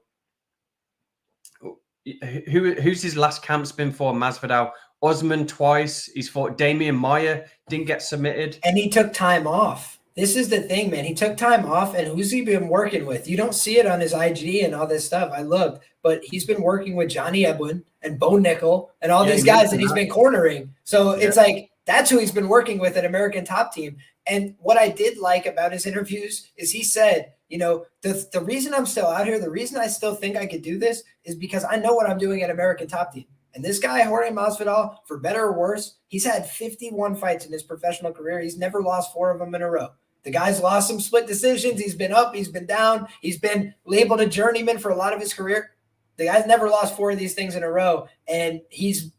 who's his last camp's been for. Masvidal, Osman twice. He's fought Damian Maia, didn't get submitted, and he took time off. This is the thing, man. He took time off, and who's he been working with? You don't see it on his IG and all this stuff. I looked, but he's been working with Johnny Eblen and Bo Nickel and all these guys that he's been cornering. So it's like, that's who he's been working with at American Top Team. And what I did like about his interviews is he said, you know, the reason I'm still out here, the reason I still think I could do this is because I know what I'm doing at American Top Team. And this guy, Jorge Masvidal, for better or worse, he's had 51 fights in his professional career. He's never lost 4 of them in a row. The guy's lost some split decisions. He's been up. He's been down. He's been labeled a journeyman for a lot of his career. The guy's never lost 4 of these things in a row. And he's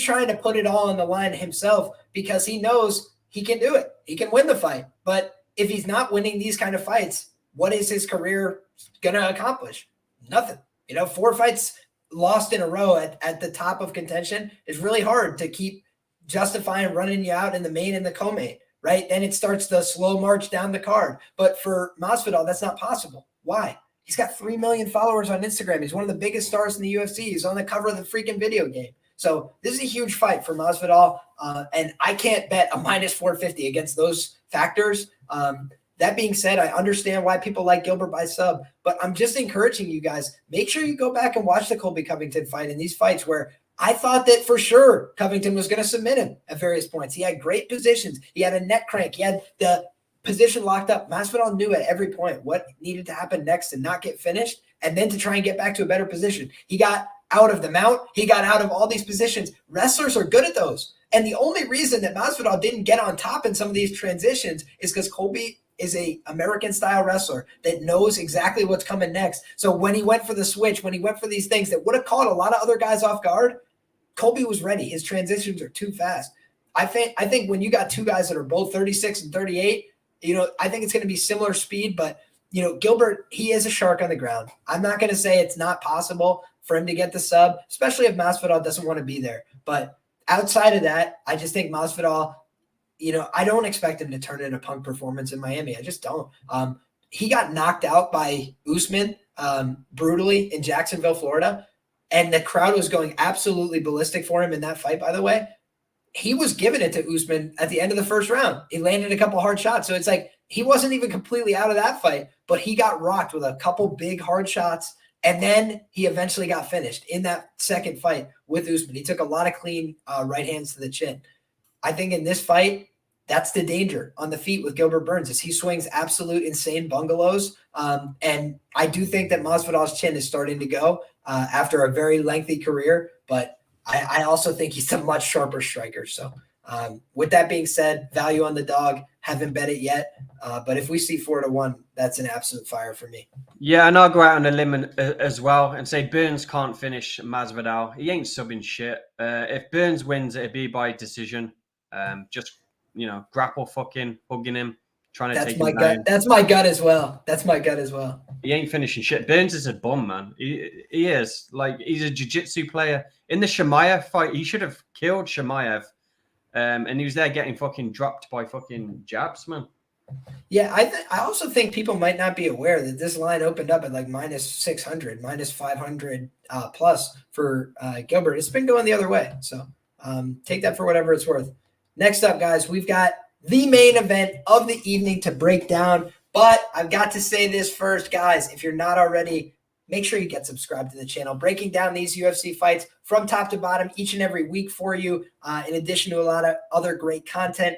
trying to put it all on the line himself because he knows he can do it. He can win the fight. But if he's not winning these kind of fights, what is his career going to accomplish? Nothing. You know, 4 fights lost in a row at the top of contention is really hard to keep justifying running you out in the main and the co-main, right? Then it starts the slow march down the card. But for Masvidal, that's not possible. Why? He's got 3 million followers on Instagram. He's one of the biggest stars in the UFC. He's on the cover of the freaking video game. So this is a huge fight for Masvidal, and I can't bet a minus 450 against those factors. That being said, I understand why people like Gilbert by sub, but I'm just encouraging you guys, make sure you go back and watch the Colby Covington fight in these fights where I thought that for sure Covington was going to submit him at various points. He had great positions. He had a neck crank. He had the position locked up. Masvidal knew at every point what needed to happen next to not get finished and then to try and get back to a better position. He got out of the mount. He got out of all these positions. Wrestlers are good at those. And the only reason that Masvidal didn't get on top in some of these transitions is because Colby is a American-style wrestler that knows exactly what's coming next. So when he went for the switch, when he went for these things that would have caught a lot of other guys off guard, Colby was ready. His transitions are too fast. I think when you got 2 guys that are both 36 and 38, you know, I think it's going to be similar speed, but you know, Gilbert, he is a shark on the ground. I'm not going to say it's not possible for him to get the sub, especially if Masvidal doesn't want to be there. But outside of that, I just think Masvidal, you know, I don't expect him to turn in a Punk performance in Miami. I just don't. He got knocked out by Usman brutally in Jacksonville, Florida, and the crowd was going absolutely ballistic for him in that fight, by the way. He was giving it to Usman at the end of the first round. He landed a couple hard shots. So it's like he wasn't even completely out of that fight, but he got rocked with a couple big hard shots, and then he eventually got finished in that second fight with Usman. He took a lot of clean right hands to the chin. I think in this fight, that's the danger on the feet with Gilbert Burns is he swings absolute insane bungalows. And I do think that Masvidal's chin is starting to go after a very lengthy career, but I also think he's a much sharper striker. So with that being said, value on the dog, haven't bet it yet. But if we see 4-1, that's an absolute fire for me. Yeah, and I'll go out on a limb as well and say Burns can't finish Masvidal. He ain't subbing shit. If Burns wins, it'd be by decision. Just, you know, grapple fucking, hugging him, trying to take him down. That's my gut as well. He ain't finishing shit. Burns is a bum, man. He is. Like, he's a jiu-jitsu player. In the Chimaev fight, he should have killed Chimaev. And he was there getting fucking dropped by fucking jabs, man. Yeah, I also think people might not be aware that this line opened up at like minus 600, minus 500 plus for Gilbert. It's been going the other way. So take that for whatever it's worth. Next up, guys, we've got the main event of the evening to break down. But I've got to say this first, guys. If you're not already, make sure you get subscribed to the channel. Breaking down these UFC fights from top to bottom each and every week for you, in addition to a lot of other great content.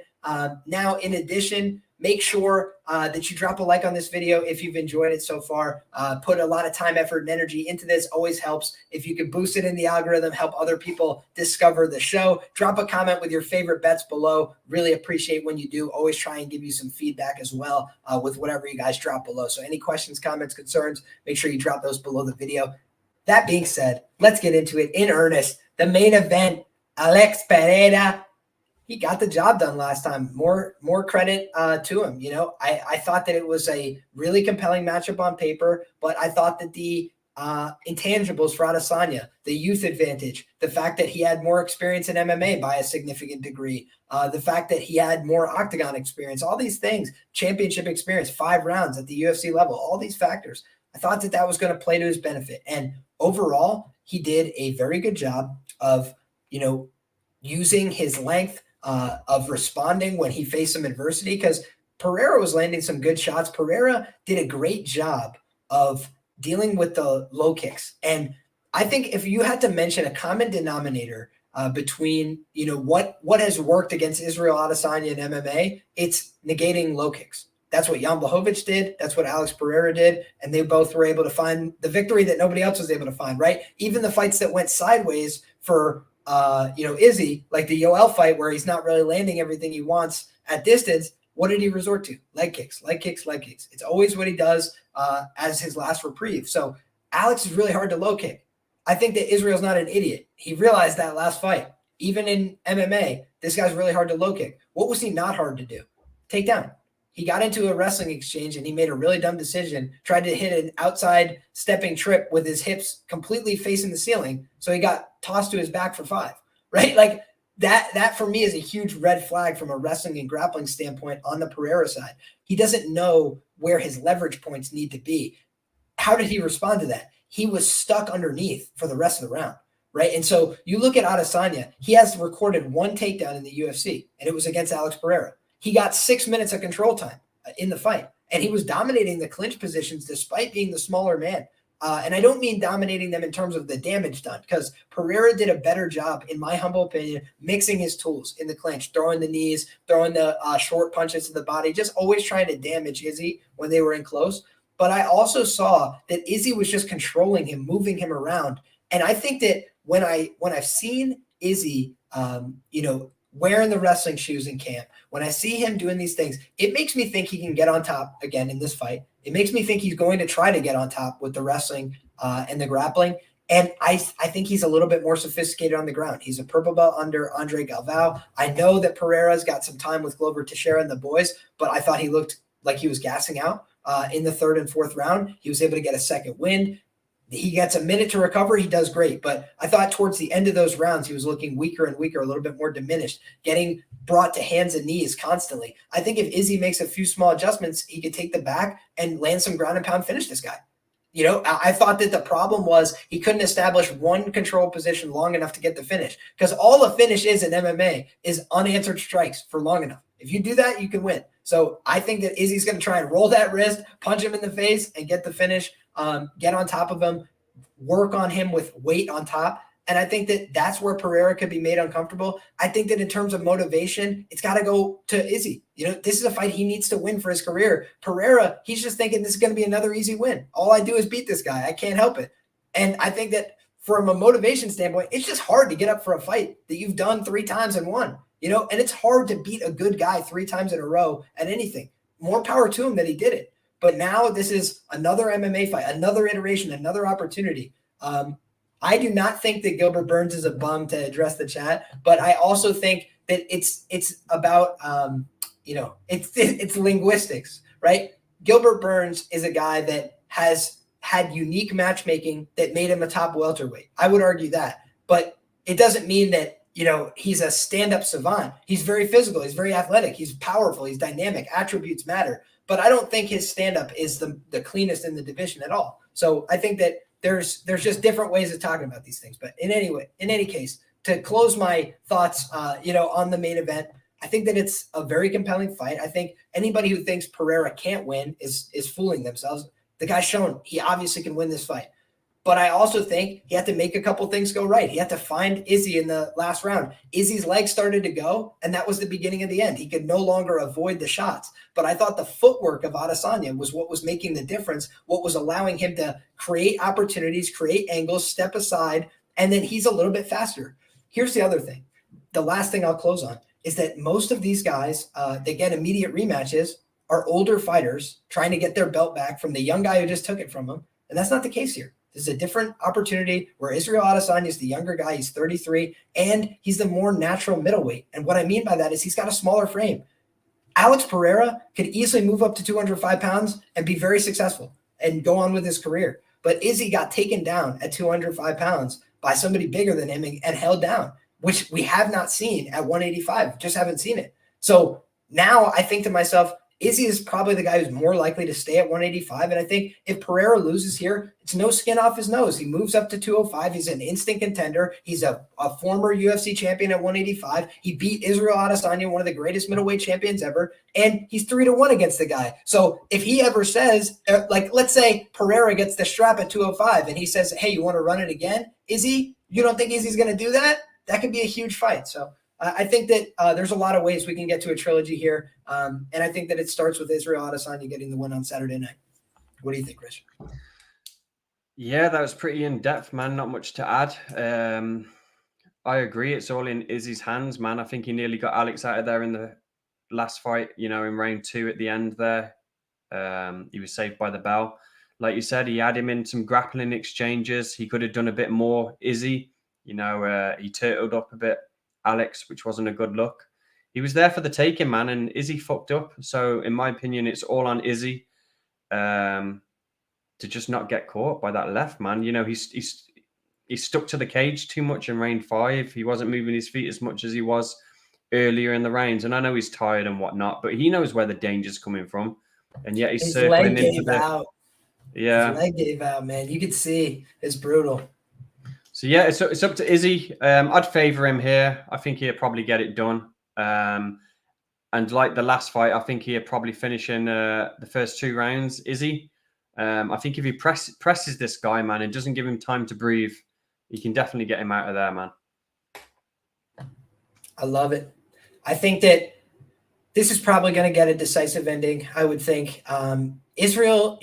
Now, in addition, make sure that you drop a like on this video if you've enjoyed it so far. Put a lot of time, effort, and energy into this. Always helps. If you could boost it in the algorithm, help other people discover the show. Drop a comment with your favorite bets below. Really appreciate when you do. Always try and give you some feedback as well with whatever you guys drop below. So any questions, comments, concerns, make sure you drop those below the video. That being said, let's get into it in earnest. The main event, Alex Pereira he got the job done last time. More credit to him. I thought that it was a really compelling matchup on paper, but I thought that the intangibles for Adesanya, the youth advantage, the fact that he had more experience in MMA by a significant degree, the fact that he had more octagon experience, all these things, championship experience, 5 rounds at the UFC level, all these factors, I thought that was going to play to his benefit. And overall, he did a very good job of, using his length, of responding when he faced some adversity, because Pereira was landing some good shots. Pereira did a great job of dealing with the low kicks. And I think if you had to mention a common denominator between, what has worked against Israel Adesanya in MMA, it's negating low kicks. That's what Jan Blachowicz did. That's what Alex Pereira did. And they both were able to find the victory that nobody else was able to find, right? Even the fights that went sideways for, Izzy, like the Yoel fight where he's not really landing everything he wants at distance, what did he resort to? Leg kicks, leg kicks, leg kicks. It's always what he does as his last reprieve. So Alex is really hard to low kick. I think that Israel's not an idiot. He realized that last fight. Even in MMA, this guy's really hard to low kick. What was he not hard to do? Take down. He got into a wrestling exchange and he made a really dumb decision, tried to hit an outside stepping trip with his hips completely facing the ceiling. So he got tossed to his back for 5, right? Like that for me is a huge red flag from a wrestling and grappling standpoint on the Pereira side. He doesn't know where his leverage points need to be. How did he respond to that? He was stuck underneath for the rest of the round, right? And so you look at Adesanya, he has recorded 1 takedown in the UFC, and it was against Alex Pereira. He got 6 minutes of control time in the fight, and he was dominating the clinch positions despite being the smaller man. And I don't mean dominating them in terms of the damage done, because Pereira did a better job, in my humble opinion, mixing his tools in the clinch, throwing the knees, throwing the short punches to the body, just always trying to damage Izzy when they were in close. But I also saw that Izzy was just controlling him, moving him around. And I think that when I've seen Izzy, wearing the wrestling shoes in camp, when I see him doing these things, it makes me think he can get on top again in this fight. It makes me think he's going to try to get on top with the wrestling and the grappling. And I think he's a little bit more sophisticated on the ground. He's a purple belt under Andre Galvao. I know that Pereira's got some time with Glover Teixeira and the boys, but I thought he looked like he was gassing out in the 3rd and 4th round. He was able to get a second wind. He gets a minute to recover. He does great. But I thought towards the end of those rounds, he was looking weaker and weaker, a little bit more diminished, getting brought to hands and knees constantly. I think if Izzy makes a few small adjustments, he could take the back and land some ground and pound, finish this guy. I thought that the problem was he couldn't establish one control position long enough to get the finish, because all a finish is in MMA is unanswered strikes for long enough. If you do that, you can win. So I think that Izzy's going to try and roll that wrist, punch him in the face, and get the finish, get on top of him, work on him with weight on top. And I think that that's where Pereira could be made uncomfortable. I think that in terms of motivation, it's got to go to Izzy. This is a fight he needs to win for his career. Pereira, he's just thinking this is going to be another easy win. All I do is beat this guy. I can't help it. And I think that from a motivation standpoint, it's just hard to get up for a fight that you've done 3 times and won. And it's hard to beat a good guy 3 times in a row at anything. More power to him that he did it. But now this is another MMA fight, another iteration, another opportunity. I do not think that Gilbert Burns is a bum, to address the chat, but I also think that it's about it's linguistics, right? Gilbert Burns is a guy that has had unique matchmaking that made him a top welterweight. I would argue that, but it doesn't mean that he's a stand-up savant. He's very physical. He's very athletic. He's powerful. He's dynamic. Attributes matter. But I don't think his stand-up is the cleanest in the division at all. So I think that there's just different ways of talking about these things. But in any case, to close my thoughts, on the main event, I think that it's a very compelling fight. I think anybody who thinks Pereira can't win is fooling themselves. The guy's shown he obviously can win this fight. But I also think he had to make a couple things go right. He had to find Izzy in the last round. Izzy's legs started to go, and that was the beginning of the end. He could no longer avoid the shots. But I thought the footwork of Adesanya was what was making the difference, what was allowing him to create opportunities, create angles, step aside, and then he's a little bit faster. Here's the other thing. The last thing I'll close on is that most of these guys that get immediate rematches are older fighters trying to get their belt back from the young guy who just took it from them. And that's not the case here. This is a different opportunity where Israel Adesanya is the younger guy. He's 33, and he's the more natural middleweight. And what I mean by that is he's got a smaller frame. Alex Pereira could easily move up to 205 pounds and be very successful and go on with his career. But Izzy got taken down at 205 pounds by somebody bigger than him and held down, which we have not seen at 185. Just haven't seen it. So now I think to myself, Izzy is probably the guy who's more likely to stay at 185. And I think if Pereira loses here, it's no skin off his nose. He moves up to 205. He's an instant contender. He's a former UFC champion at 185. He beat Israel Adesanya, one of the greatest middleweight champions ever. And he's 3-1 against the guy. So if he ever says, like, let's say Pereira gets the strap at 205 and he says, hey, you want to run it again? Izzy, you don't think Izzy's going to do that? That could be a huge fight. So I think that there's a lot of ways we can get to a trilogy here. And I think that it starts with Israel Adesanya getting the win on Saturday night. What do you think, Rich? Yeah, that was pretty in-depth, man. Not much to add. I agree. It's all in Izzy's hands, man. I think he nearly got Alex out of there in the last fight, in round 2 at the end there. He was saved by the bell. Like you said, he had him in some grappling exchanges. He could have done a bit more. Izzy, he turtled up a bit Alex, which wasn't a good look. He was there for the taking, man, and Izzy fucked up. So in my opinion, it's all on Izzy to just not get caught by that left, man. He's stuck to the cage too much in round 5. He wasn't moving his feet as much as he was earlier in the rounds. And I know he's tired and whatnot, but he knows where the danger's coming from. And yet he's circling into the... out. Yeah. His leg gave out, man. You could see it's brutal. So, yeah, it's up to Izzy. I'd favor him here. I think he'll probably get it done. And like the last fight, I think he'll probably finish in the first 2 rounds. Izzy, I think if he presses this guy, man, and doesn't give him time to breathe, he can definitely get him out of there, man. I love it. I think that this is probably going to get a decisive ending, I would think. Israel,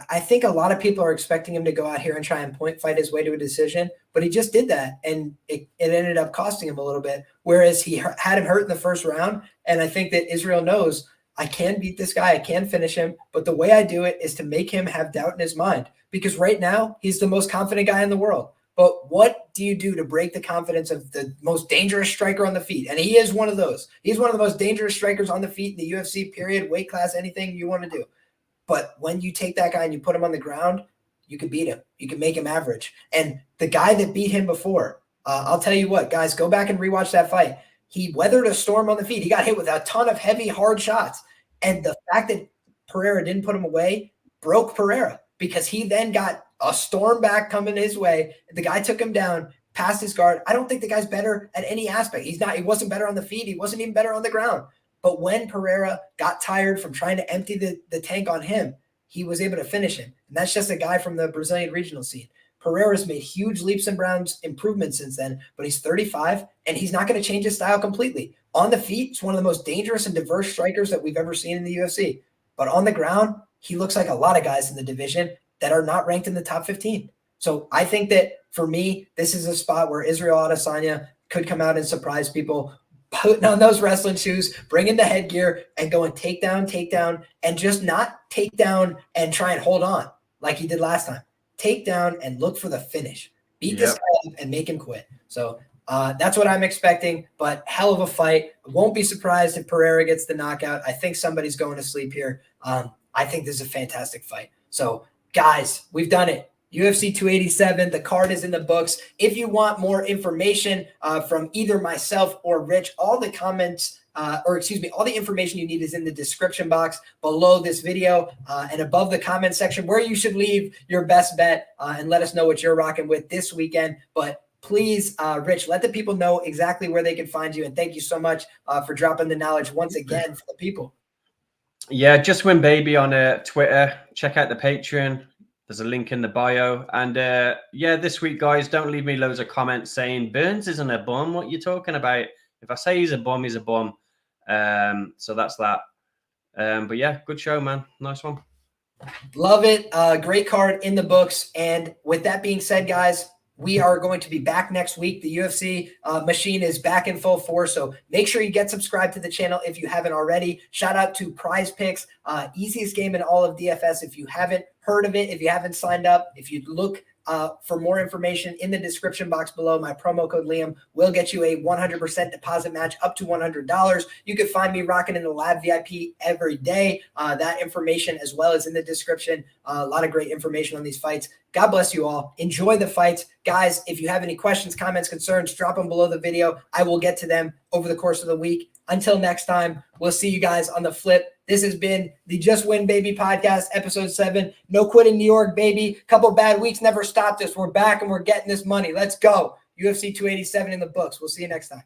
I think a lot of people are expecting him to go out here and try and point fight his way to a decision, but he just did that, and it ended up costing him a little bit, whereas he had him hurt in the first round, and I think that Israel knows, I can beat this guy, I can finish him, but the way I do it is to make him have doubt in his mind, because right now, he's the most confident guy in the world. But what do you do to break the confidence of the most dangerous striker on the feet? And he is one of those. He's one of the most dangerous strikers on the feet in the UFC, period, weight class, anything you want to do. But when you take that guy and you put him on the ground, you can beat him. You can make him average. And the guy that beat him before, I'll tell you what, guys, go back and rewatch that fight. He weathered a storm on the feet. He got hit with a ton of heavy, hard shots. And the fact that Pereira didn't put him away broke Pereira, because he then got a storm back coming his way. The guy took him down, passed his guard. I don't think the guy's better at any aspect. He wasn't better on the feet. He wasn't even better on the ground. But when Pereira got tired from trying to empty the tank on him, he was able to finish him. And that's just a guy from the Brazilian regional scene. Pereira's made huge leaps and bounds improvements since then, but he's 35, and he's not going to change his style completely. On the feet, he's one of the most dangerous and diverse strikers that we've ever seen in the UFC. But on the ground, he looks like a lot of guys in the division that are not ranked in the top 15. So I think that, for me, this is a spot where Israel Adesanya could come out and surprise people, putting on those wrestling shoes, bringing the headgear, and going takedown, and just not take down and try and hold on like he did last time. Take down and look for the finish. Beat this guy up and make him quit. So that's what I'm expecting, but hell of a fight. Won't be surprised if Pereira gets the knockout. I think somebody's going to sleep here. I think this is a fantastic fight. So, guys, we've done it. UFC 287, the card is in the books. If you want more information from either myself or Rich, all the information you need is in the description box below this video and above the comment section, where you should leave your best bet and let us know what you're rocking with this weekend. But please, Rich, let the people know exactly where they can find you. And thank you so much for dropping the knowledge once again for the people. Yeah, Just Win Baby on Twitter. Check out the Patreon. There's a link in the bio. And this week, guys, don't leave me loads of comments saying Burns isn't a bum. What you talking about? If I say he's a bum, he's a bum. So that's that. But yeah, good show, man. Nice one. Love it. Great card in the books. And with that being said, guys, we are going to be back next week. The UFC machine is back in full force. So make sure you get subscribed to the channel if you haven't already. Shout out to Prize Picks, easiest game in all of DFS. If you haven't heard of it, if you haven't signed up, if you look For more information in the description box below, my promo code Liam will get you a 100% deposit match up to $100. You can find me rocking in the Lab VIP every day. That information as well as in the description. A lot of great information on these fights. God bless you all. Enjoy the fights. Guys, if you have any questions, comments, concerns, drop them below the video. I will get to them over the course of the week. Until next time, we'll see you guys on the flip. This has been the Just Win Baby podcast, episode 7. No quitting New York, baby. Couple bad weeks never stopped us. We're back and we're getting this money. Let's go. UFC 287 in the books. We'll see you next time.